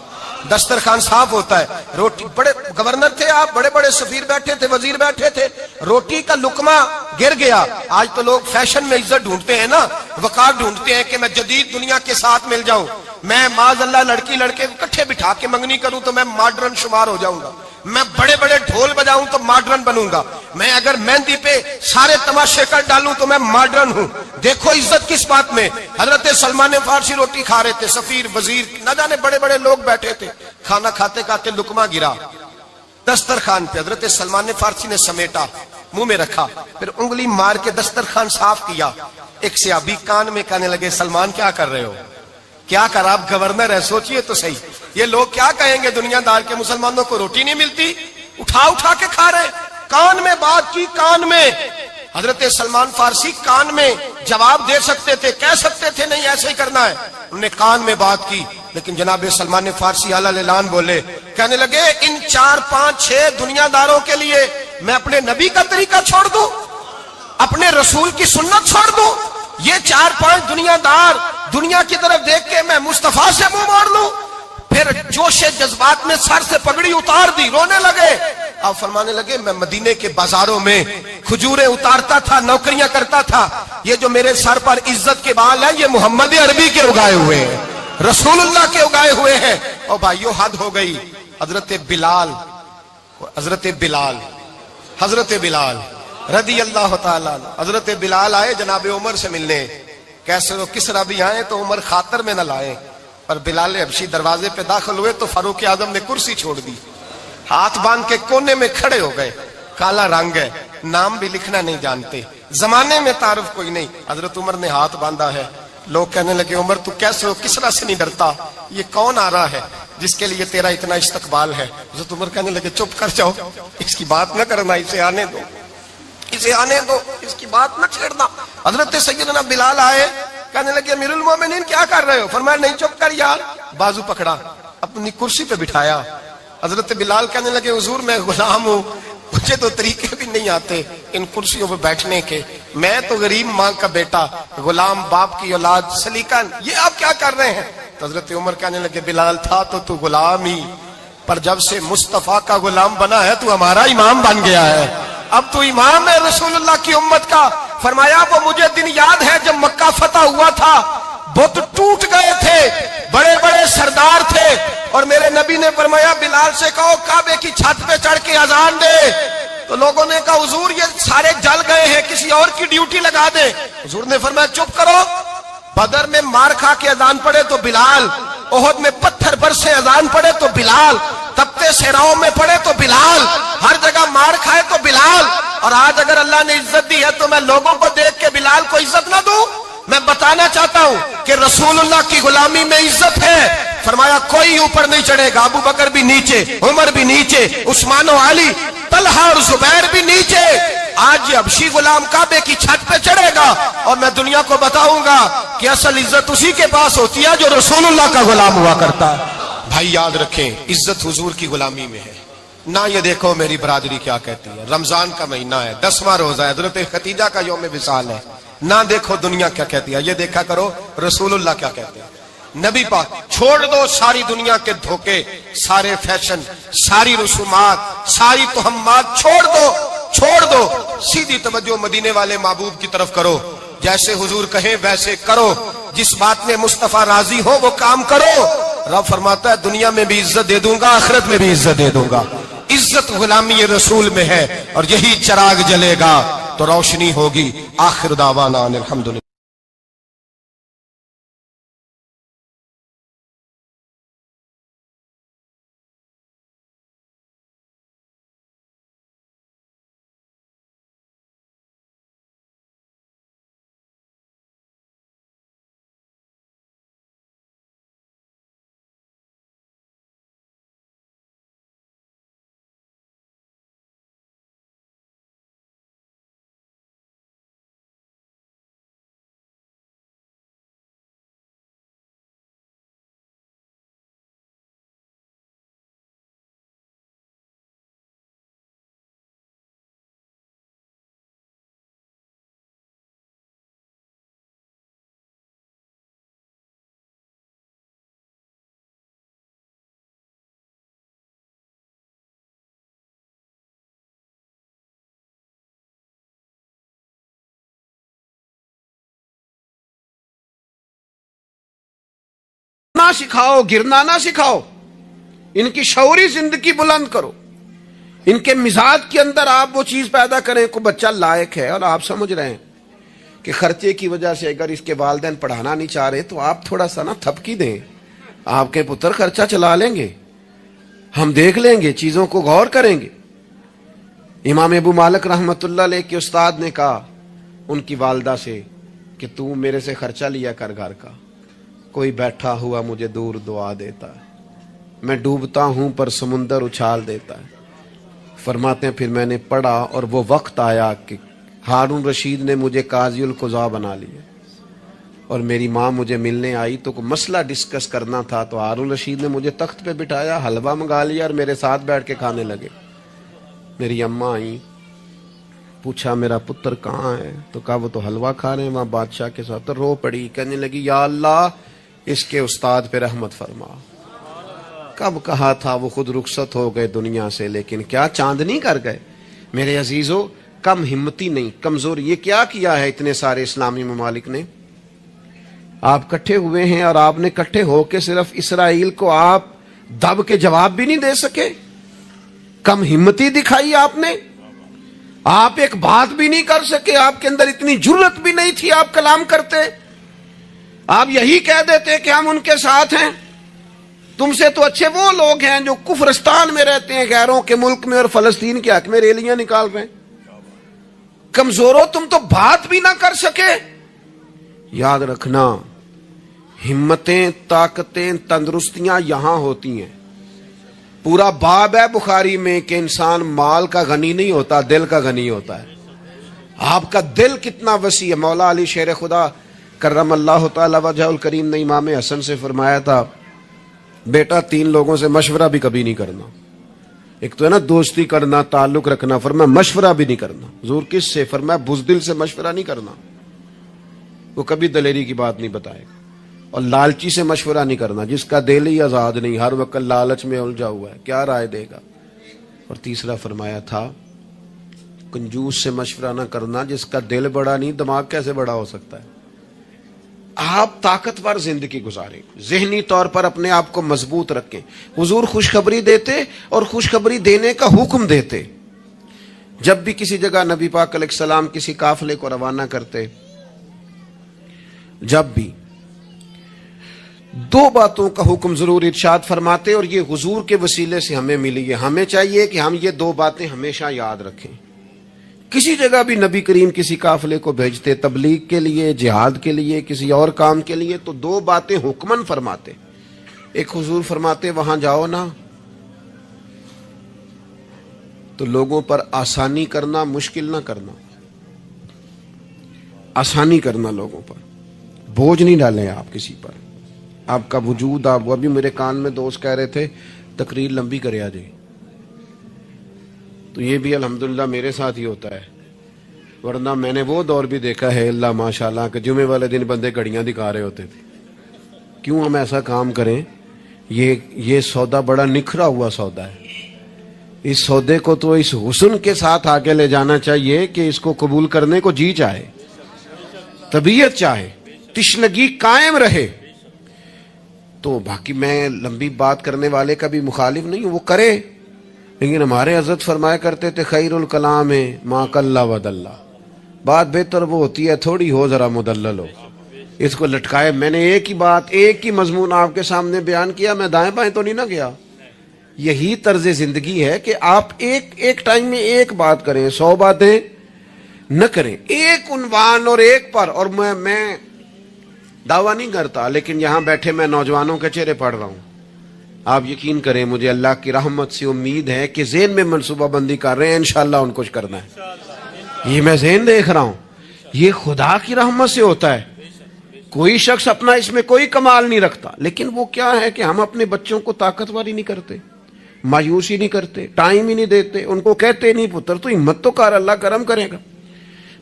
دسترخوان صاف ہوتا ہے. روٹی، بڑے گورنر تھے آپ، بڑے بڑے سفیر بیٹھے تھے، وزیر بیٹھے تھے، روٹی کا لقمہ گر گیا. آج تو لوگ فیشن میں عزت ڈھونڈتے ہیں نا، وقار ڈھونڈتے ہیں کہ میں جدید دنیا کے ساتھ مل جاؤں، میں معاذ اللہ لڑکی لڑکے کو اکٹھے بٹھا کے منگنی کروں تو میں ماڈرن شمار ہو جاؤں گا، میں بڑے بڑے ڈھول بجاؤں تو ماڈرن بنوں گا، میں اگر مہندی پہ سارے تماشے کر ڈالوں تو میں ماڈرن ہوں. دیکھو عزت کس بات میں. حضرت سلمان فارسی روٹی کھا رہے تھے، سفیر وزیر نہ جانے بڑے بڑے لوگ بیٹھے تھے، کھانا کھاتے کھاتے لقمہ گرا دسترخوان پہ. حضرت سلمان فارسی نے سمیٹا، منہ میں رکھا، پھر انگلی مار کے دسترخوان صاف کیا. ایک صحابی کان میں کہنے لگے سلمان کیا کر رہے ہو، کیا کر، آپ گورنر ہے، سوچئے تو صحیح، یہ لوگ کیا کہیں گے دنیا دار کے مسلمانوں کو روٹی نہیں ملتی، اٹھا اٹھا کے کھا رہے. کان میں بات کی، کان میں. حضرت سلمان فارسی کان میں جواب دے سکتے تھے، کہہ سکتے تھے نہیں ایسے ہی کرنا ہے، انہوں نے کان میں بات کی. لیکن جناب سلمان فارسی اعلیٰ اعلان بولے، کہنے لگے ان 4 5 6 دنیا داروں کے لیے میں اپنے نبی کا طریقہ چھوڑ دوں، اپنے رسول کی سنت چھوڑ دوں؟ یہ 4 5 دنیا دار دنیا کی طرف دیکھ کے میں مصطفیٰ سے منہ موڑ لوں؟ پھر جوش جذبات میں سر سے پگڑی اتار دی، رونے لگے۔ آپ فرمانے لگے میں مدینے کے بازاروں میں کھجوریں اتارتا تھا، نوکریاں کرتا تھا، یہ جو میرے سر پر عزت کے بال ہیں یہ محمد عربی کے اگائے ہوئے ہیں، رسول اللہ کے اگائے ہوئے ہیں۔ اور بھائیو حد ہو گئی۔ حضرت بلال رضی اللہ تعالیٰ عنہ، حضرت بلال آئے جناب عمر سے ملنے، کیسے وہ کس طرح بھی آئے تو عمر خاطر میں نہ لائے، اور بلال حبشی دروازے پہ داخل ہوئے تو فاروق اعظم نے کرسی چھوڑ دی، ہاتھ باندھ کے کونے میں کھڑے ہو گئے۔ کالا رنگ ہے، نام بھی لکھنا نہیں جانتے، زمانے میں تعارف کوئی نہیں۔ حضرت عمر نے ہاتھ باندھا ہے، لوگ کہنے لگے عمر تو کیسے ہو، کسرا سے نہیں ڈرتا، یہ کون آ رہا ہے جس کے لیے تیرا اتنا استقبال ہے؟ حضرت عمر کہنے لگے چپ کر جاؤ، اس کی بات نہ کرنا، اسے آنے دو، اسے آنے دو، اس کی بات نہ چھیڑنا۔ حضرت سیدنا بلال آئے، کہنے لگے امیر المومنین کیا کر رہے ہو؟ فرمایا نہیں چپ کر یار، بازو پکڑا، اپنی کرسی پہ بٹھایا۔ حضرت بلال کہنے لگے حضور میں غلام ہوں، مجھے تو طریقے بھی نہیں آتے ان کرسیوں پہ بیٹھنے کے، میں تو غریب ماں کا بیٹا، غلام باپ کی اولاد، سلیقن، یہ آپ کیا کر رہے ہیں؟ تو حضرت عمر کہنے لگے بلال تھا تو غلام ہی، پر جب سے مصطفیٰ کا غلام بنا ہے تو ہمارا امام بن گیا ہے، اب تو امام ہے رسول اللہ کی امت کا۔ فرمایا وہ مجھے دن یاد ہے جب مکہ فتح ہوا تھا، بت ٹوٹ گئے تھے، بڑے بڑے سردار تھے، اور میرے نبی نے فرمایا بلال سے کہو کعبے کی چھت پہ چڑھ کے اذان دے۔ تو لوگوں نے کہا حضور یہ سارے جل گئے ہیں، کسی اور کی ڈیوٹی لگا دے۔ حضور نے فرمایا چپ کرو، بدر میں مار کھا کے اذان پڑھے تو بلال، احد میں پتھر برسے اذان پڑھے تو بلال، تپتے صحراؤں میں پڑھے تو بلال، ہر جگہ مار کھائے تو بلال۔ اور آج اگر اللہ نے عزت دی ہے تو میں لوگوں کو دیکھ کے بلال کو عزت نہ دوں؟ میں بتانا چاہتا ہوں کہ رسول اللہ کی غلامی میں عزت ہے۔ فرمایا کوئی اوپر نہیں چڑھے گا، ابو بکر بھی نیچے، عمر بھی نیچے، عثمان و علی، طلحہ اور زبیر بھی نیچے۔ آج یہ حبشی غلام کعبے کی چھت پہ چڑھے گا اور میں دنیا کو بتاؤں گا کہ اصل عزت اسی کے پاس ہوتی ہے جو رسول اللہ کا غلام ہوا کرتا ہے۔ بھائی یاد رکھیں عزت حضور کی غلامی میں ہے، نہ یہ دیکھو میری برادری کیا کہتی ہے، رمضان کا مہینہ ہے، 10واں روزہ ہے، حضرت خدیجہ کا یوم وصال ہے، نہ دیکھو دنیا کیا کہتی ہے، یہ دیکھا کرو رسول اللہ کیا کہتے ہیں۔ نبی پاک چھوڑ دو ساری دنیا کے دھوکے، سارے فیشن، ساری رسومات، ساری تہمات چھوڑ دو، سیدھی توجہ مدینے والے محبوب کی طرف کرو، جیسے حضور کہیں ویسے کرو، جس بات میں مصطفیٰ راضی ہو وہ کام کرو۔ رب فرماتا ہے دنیا میں بھی عزت دے دوں گا، آخرت میں بھی عزت دے دوں گا۔ عزت غلامی رسول میں ہے، اور یہی چراغ جلے گا تو روشنی ہوگی۔ آخر دعوانا ان الحمدللہ۔ نہ سکھاؤ، گرنا نہ سکھاؤ، ان کی شعوری زندگی بلند کرو، ان کے مزاج کے اندر آپ وہ چیز پیدا کریں کہ بچہ لائق ہے۔ اور آپ سمجھ رہے ہیں کہ خرچے کی وجہ سے اگر اس کے والدین پڑھانا نہیں چاہ رہے تو آپ تھوڑا سا نا تھپکی دیں، آپ کے پتر خرچہ چلا لیں گے، ہم دیکھ لیں گے، چیزوں کو غور کریں گے۔ امام ابو مالک رحمت اللہ علیہ کے استاد نے کہا ان کی والدہ سے کہ تو میرے سے خرچہ لیا کر گھر کا، کوئی بیٹھا ہوا مجھے دور دعا دیتا ہے، میں ڈوبتا ہوں پر سمندر اچھال دیتا ہے۔ فرماتے ہیں پھر میں نے پڑھا اور وہ وقت آیا کہ ہارون رشید نے مجھے قاضی القضاء بنا لیا، اور میری ماں مجھے ملنے آئی تو کوئی مسئلہ ڈسکس کرنا تھا تو ہارون رشید نے مجھے تخت پہ بٹھایا، حلوہ منگا لیا اور میرے ساتھ بیٹھ کے کھانے لگے۔ میری اماں آئیں، پوچھا میرا پتر کہاں ہے؟ تو کہا وہ تو حلوہ کھا رہے ہیں وہاں بادشاہ کے ساتھ. تو رو پڑی, کہنے لگی یا اللہ اس کے استاد پہ رحمت فرما. کب کہا تھا وہ خود رخصت ہو گئے دنیا سے, لیکن کیا چاندنی کر گئے. میرے عزیزو, کم ہمتی نہیں, کمزور. یہ کیا کیا ہے اتنے سارے اسلامی ممالک نے؟ آپ کٹھے ہوئے ہیں اور آپ نے کٹھے ہو کے صرف اسرائیل کو آپ دب کے جواب بھی نہیں دے سکے. کم ہمتی دکھائی آپ نے. آپ ایک بات بھی نہیں کر سکے. آپ کے اندر اتنی جرت بھی نہیں تھی آپ کلام کرتے. آپ یہی کہہ دیتے کہ ہم ان کے ساتھ ہیں. تم سے تو اچھے وہ لوگ ہیں جو کفرستان میں رہتے ہیں, غیروں کے ملک میں, اور فلسطین کے حق میں ریلیاں نکال رہے ہیں. کمزوروں, تم تو بات بھی نہ کر سکے. یاد رکھنا, ہمتیں, طاقتیں, تندرستیاں یہاں ہوتی ہیں. پورا باب ہے بخاری میں کہ انسان مال کا غنی نہیں ہوتا, دل کا غنی ہوتا ہے. آپ کا دل کتنا وسیع ہے. مولا علی شیر خدا کرم اللہ تعالی وجہ الکریم نے امام حسن سے فرمایا تھا, بیٹا 3 لوگوں سے مشورہ بھی کبھی نہیں کرنا. ایک تو ہے نا دوستی کرنا, تعلق رکھنا, فرمایا مشورہ بھی نہیں کرنا. حضور کس سے؟ فرمایا بزدل سے مشورہ نہیں کرنا, وہ کبھی دلیری کی بات نہیں بتائے گا. اور لالچی سے مشورہ نہیں کرنا, جس کا دل ہی آزاد نہیں, ہر وقت لالچ میں الجھا ہوا ہے, کیا رائے دے گا. اور تیسرا فرمایا تھا کنجوس سے مشورہ نہ کرنا, جس کا دل بڑا نہیں دماغ کیسے بڑا ہو سکتا ہے. آپ طاقتور زندگی گزاریں, ذہنی طور پر اپنے آپ کو مضبوط رکھیں. حضور خوشخبری دیتے اور خوشخبری دینے کا حکم دیتے. جب بھی کسی جگہ نبی پاک علیہ السلام کسی قافلے کو روانہ کرتے, جب بھی 2 باتوں کا حکم ضرور ارشاد فرماتے, اور یہ حضور کے وسیلے سے ہمیں ملی ہے. ہمیں چاہیے کہ ہم یہ 2 باتیں ہمیشہ یاد رکھیں. کسی جگہ بھی نبی کریم کسی قافلے کو بھیجتے, تبلیغ کے لیے, جہاد کے لیے, کسی اور کام کے لیے, تو 2 باتیں حکمن فرماتے. ایک حضور فرماتے وہاں جاؤ نا تو لوگوں پر آسانی کرنا, مشکل نہ کرنا. آسانی کرنا لوگوں پر, بوجھ نہیں ڈالیں آپ کسی پر. آپ کا وجود, آپ ابھی میرے کان میں دوست کہہ رہے تھے تقریر لمبی کرے آ جائے, تو یہ بھی الحمدللہ میرے ساتھ ہی ہوتا ہے. ورنہ میں نے وہ دور بھی دیکھا ہے اللہ ماشاءاللہ کہ جمعے والے دن بندے گھڑیاں دکھا رہے ہوتے تھے. کیوں ہم ایسا کام کریں؟ یہ سودا بڑا نکھرا ہوا سودا ہے. اس سودے کو تو اس حسن کے ساتھ آگے لے جانا چاہیے کہ اس کو قبول کرنے کو جی چاہے, طبیعت چاہے, تشنگی قائم رہے. تو باقی میں لمبی بات کرنے والے کا بھی مخالف نہیں ہوں, وہ کرے, لیکن ہمارے حضرت فرمایا کرتے تھے خیر الکلام ما قل ودل. بات بہتر وہ ہوتی ہے تھوڑی ہو, ذرا مدلل ہو. اس کو لٹکائے. میں نے ایک ہی بات, ایک ہی مضمون آپ کے سامنے بیان کیا, میں دائیں بائیں تو نہیں نہ گیا. یہی طرز زندگی ہے کہ آپ ایک ٹائم میں ایک بات کریں, 100 باتیں نہ کریں. ایک عنوان اور ایک پر. اور میں دعویٰ نہیں کرتا, لیکن یہاں بیٹھے میں نوجوانوں کے چہرے پڑھ رہا ہوں. آپ یقین کریں, مجھے اللہ کی رحمت سے امید ہے کہ ذہن میں منصوبہ بندی کر رہے ہیں, انشاءاللہ ان کچھ کرنا ہے. یہ میں ذہن دیکھ رہا ہوں, یہ خدا کی رحمت سے ہوتا ہے. کوئی شخص اپنا اس میں کوئی کمال نہیں رکھتا, لیکن وہ کیا ہے کہ ہم اپنے بچوں کو طاقتور ہی نہیں کرتے, مایوس ہی نہیں کرتے, ٹائم ہی نہیں دیتے. ان کو کہتے نہیں پتر تو ہمت تو کر, اللہ کرم کرے گا.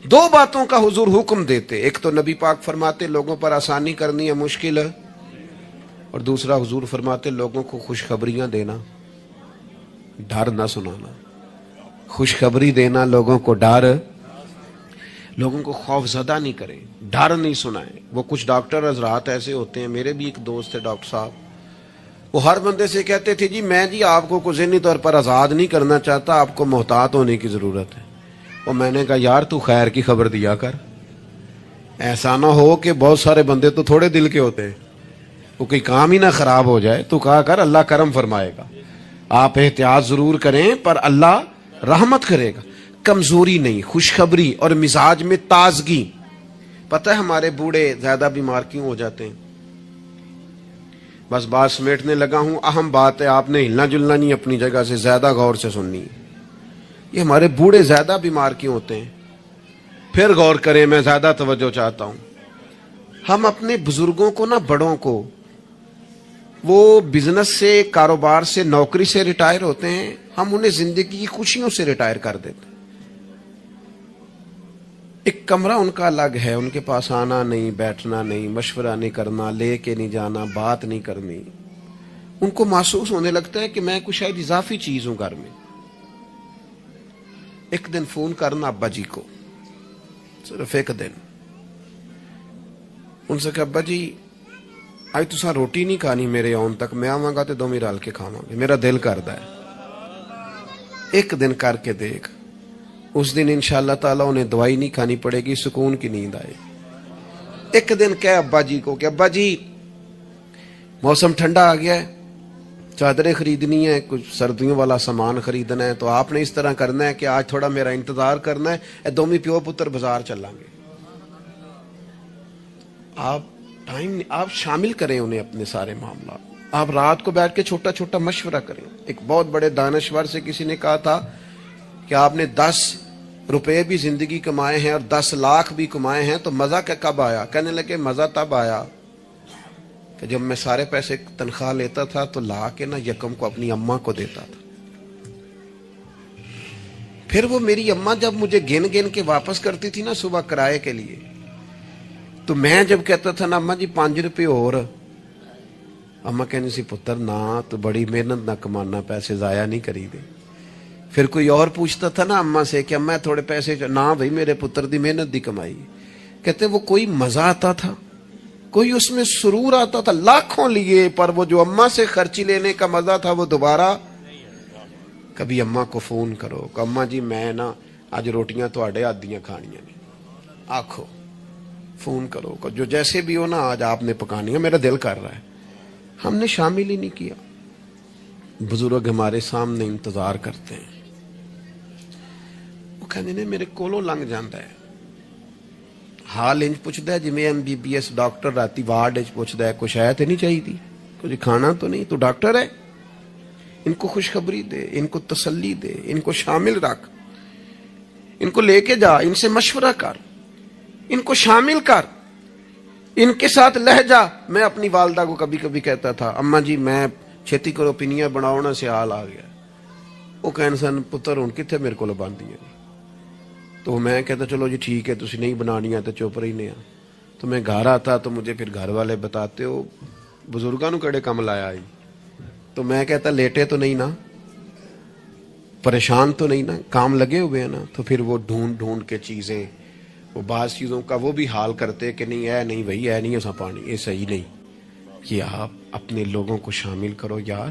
2 باتوں کا حضور حکم دیتے. ایک تو نبی پاک فرماتے لوگوں پر آسانی کرنی ہے, مشکل ہے. اور دوسرا حضور فرماتے لوگوں کو خوشخبریاں دینا, ڈر نہ سنانا. خوشخبری دینا لوگوں کو, ڈر, لوگوں کو خوف زدہ نہیں کریں, ڈر نہیں سنائیں. وہ کچھ ڈاکٹر حضرات ایسے ہوتے ہیں, میرے بھی ایک دوست تھے ڈاکٹر صاحب, وہ ہر بندے سے کہتے تھے جی میں آپ کو ذہنی طور پر آزاد نہیں کرنا چاہتا, آپ کو محتاط ہونے کی ضرورت ہے. اور میں نے کہا یار تو خیر کی خبر دیا کر, ایسا نہ ہو کہ بہت سارے بندے تو تھوڑے دل کے ہوتے ہیں, وہ کوئی کام ہی نہ خراب ہو جائے. تو کہا کر اللہ کرم فرمائے گا. آپ احتیاط ضرور کریں پر اللہ رحمت کرے گا. کمزوری نہیں, خوشخبری اور مزاج میں تازگی. پتہ ہے ہمارے بوڑھے زیادہ بیمار کیوں ہو جاتے ہیں؟ بس بات سمیٹنے لگا ہوں, اہم بات ہے, آپ نے ہلنا جلنا نہیں, اپنی جگہ سے زیادہ غور سے سننی. یہ ہمارے بوڑھے زیادہ بیمار کیوں ہوتے ہیں؟ پھر غور کریں, میں زیادہ توجہ چاہتا ہوں. ہم اپنے بزرگوں کو نا, بڑوں کو, وہ بزنس سے, کاروبار سے, نوکری سے ریٹائر ہوتے ہیں, ہم انہیں زندگی کی خوشیوں سے ریٹائر کر دیتے. ایک کمرہ ان کا الگ ہے، ان کے پاس آنا نہیں، بیٹھنا نہیں، مشورہ نہیں کرنا، لے کے نہیں جانا، بات نہیں کرنی. ان کو محسوس ہونے لگتا ہے کہ میں کچھ شاید اضافی چیز ہوں گھر میں. ایک دن فون کرنا ابا جی کو، صرف ایک دن، ان سے کہ ابا جی آج تساں روٹی نہیں کھانی میرے آن تک، میں آواں گا تے دوویں رل کے کھاواں گے، میرا دل کردا ہے. ایک دن کر کے دیکھ، اس دن انشاءاللہ تعالیٰ انہیں دوائی نہیں کھانی پڑے گی، سکون کی نیند آئے. ایک دن کہے ابا جی کو کہ ابا جی موسم ٹھنڈا آ گیا ہے، چادریں خریدنی ہے، کچھ سردیوں والا سامان خریدنا ہے، تو آپ نے اس طرح کرنا ہے کہ آج تھوڑا میرا انتظار کرنا ہے، اے دومی پیو پتر بازار چلیں گے. آپ شامل کریں انہیں اپنے سارے معاملات. آپ رات کو بیٹھ کے چھوٹا چھوٹا مشورہ کریں. ایک بہت بڑے دانشور سے کسی نے کہا تھا کہ آپ نے 10 روپے بھی زندگی کمائے ہیں اور 10 لاکھ بھی کمائے ہیں، تو مزہ کب آیا؟ کہنے لگے مزہ تب آیا کہ جب میں سارے پیسے تنخواہ لیتا تھا تو لا کے نا یکم کو اپنی اماں کو دیتا تھا. پھر وہ میری اماں جب مجھے گن گن کے واپس کرتی تھی نا صبح کرائے کے لیے، تو میں جب کہتا تھا نا اماں جی 5 روپے اور، اماں کہنی سی پتر نہ تو بڑی محنت نہ کمانا، پیسے ضائع نہیں کری دے. پھر کوئی اور پوچھتا تھا نا اماں سے کہ اماں تھوڑے پیسے، نہ بھائی میرے پتر دی محنت دی کمائی. کہتے وہ کوئی مزہ آتا تھا، کوئی اس میں سرور آتا تھا. لاکھوں لیے پر وہ جو اماں سے خرچی لینے کا مزہ تھا وہ دوبارہ. کبھی اماں کو فون کرو کہ اماں جی میں نا آج روٹیاں تواڈے ہاتھ دیاں کھانیاں نے، آکھو. فون کرو کہ جو جیسے بھی ہو نا آج آپ نے پکانی ہے، میرا دل کر رہا ہے. ہم نے شامل ہی نہیں کیا. بزرگ ہمارے سامنے انتظار کرتے ہیں، وہ کہنے نے میرے کولوں لنگ جاندہ ہے، حال انج پوچھتا ہے جی میں MBBS ڈاکٹر راتی وارڈ پوچھتا ہے کچھ ہے تو نہیں چاہیے تھی، کچھ کھانا تو نہیں، تو ڈاکٹر ہے. ان کو خوشخبری دے، ان کو تسلی دے، ان کو شامل رکھ، ان کو لے کے جا، ان سے مشورہ کر، ان کو شامل کر، ان کے ساتھ لہجہ. میں اپنی والدہ کو کبھی کبھی کہتا تھا اماں جی میں چھیتی کرو پینیاں بناؤنا سے حال آ گیا. وہ کہنے سن پتر ہن کتھے میرے کو باندھی ہے. تو میں کہتا چلو جی ٹھیک ہے تسی نہیں بنانی ہے تو چپ رہنے. تو میں گھر آتا تو مجھے پھر گھر والے بتاتے ہو بزرگاں نو کڑے کم لایا آئی. تو میں کہتا لیٹے تو نہیں نا، پریشان تو نہیں نا، کام لگے ہوئے ہیں نا. تو پھر وہ ڈھونڈ ڈھونڈ کے چیزیں، وہ بعض چیزوں کا وہ بھی حال کرتے کہ نہیں ہے نہیں بھائی ہے نہیں ایسا پانی، یہ صحیح نہیں. یہ آپ اپنے لوگوں کو شامل کرو یار.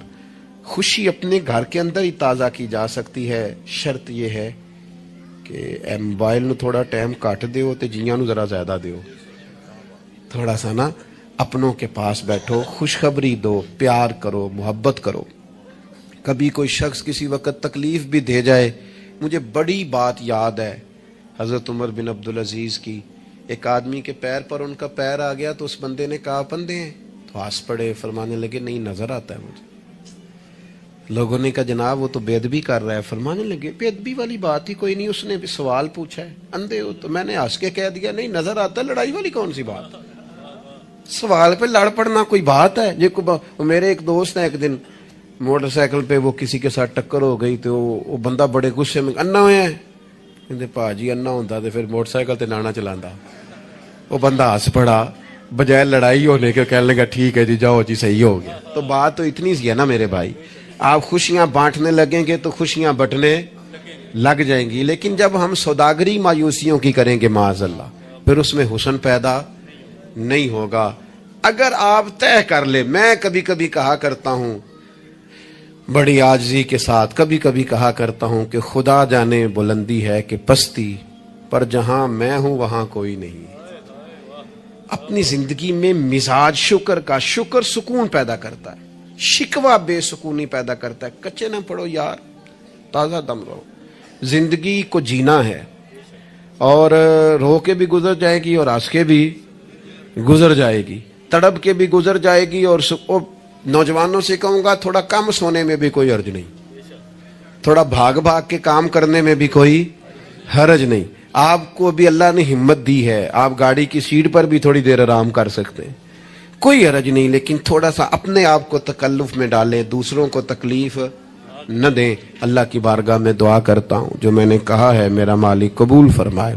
خوشی اپنے گھر کے اندر ہی تازہ کی جا سکتی ہے. شرط یہ ہے کہ اے موبائل نو تھوڑا ٹائم کٹ دیو تے جیاں نو ذرا زیادہ دیو. تھوڑا سا نا اپنوں کے پاس بیٹھو، خوشخبری دو، پیار کرو، محبت کرو. کبھی کوئی شخص کسی وقت تکلیف بھی دے جائے. مجھے بڑی بات یاد ہے حضرت عمر بن عبدالعزیز کی. ایک آدمی کے پیر پر ان کا پیر آ گیا تو اس بندے نے کہا بندے ہیں تو ہنس پڑے، فرمانے لگے نہیں نظر آتا ہے مجھے. لوگوں نے کہا جناب وہ تو بے ادبی کر رہا ہے. فرمانے لگے بے ادبی والی بات ہی کوئی نہیں، اس نے بھی سوال پوچھا ہے اندھے ہو. تو میں نے ہنس کے کہہ دیا نہیں نظر آتا ہے، لڑائی والی کون سی بات، سوال پہ لڑ پڑنا کوئی بات ہے. میرے ایک دوست ہیں، ایک دن موٹر سائیکل پہ وہ کسی کے ساتھ ٹکر ہو گئی تو وہ بندہ بڑے غصے میں انا ہوئے ہیں. کہتے پا جی انا ہوتا تو پھر موٹر سائیکل تے نانا چلانا. وہ بندہ ہنس پڑا، بجائے لڑائی ہونے کے کہنے لگا ٹھیک ہے جی جاؤ جی صحیح ہو گیا. تو بات تو اتنی سی ہے نا میرے بھائی، آپ خوشیاں بانٹنے لگیں گے تو خوشیاں بٹنے لگ جائیں گی. لیکن جب ہم سوداگری مایوسیوں کی کریں گے معاذ اللہ، پھر اس میں حسن پیدا نہیں ہوگا. اگر آپ طے کر لے، میں کبھی کبھی کہا کرتا ہوں بڑی عاجزی کے ساتھ، کبھی کبھی کہا کرتا ہوں کہ خدا جانے بلندی ہے کہ پستی، پر جہاں میں ہوں وہاں کوئی نہیں. اپنی زندگی میں مزاج شکر کا، شکر سکون پیدا کرتا ہے، شکوہ بے سکونی پیدا کرتا ہے. کچے نہ پڑو یار، تازہ دم رہو. زندگی کو جینا ہے، اور رو کے بھی گزر جائے گی اور ہنس کے بھی گزر جائے گی، تڑپ کے بھی گزر جائے گی. اور نوجوانوں سے کہوں گا تھوڑا کم سونے میں بھی کوئی حرج نہیں، تھوڑا بھاگ بھاگ کے کام کرنے میں بھی کوئی حرج نہیں. آپ کو بھی اللہ نے ہمت دی ہے، آپ گاڑی کی سیٹ پر بھی تھوڑی دیر آرام کر سکتے ہیں، کوئی حرج نہیں. لیکن تھوڑا سا اپنے آپ کو تکلف میں ڈالیں، دوسروں کو تکلیف نہ دیں. اللہ کی بارگاہ میں دعا کرتا ہوں جو میں نے کہا ہے میرا مالک قبول فرمائے.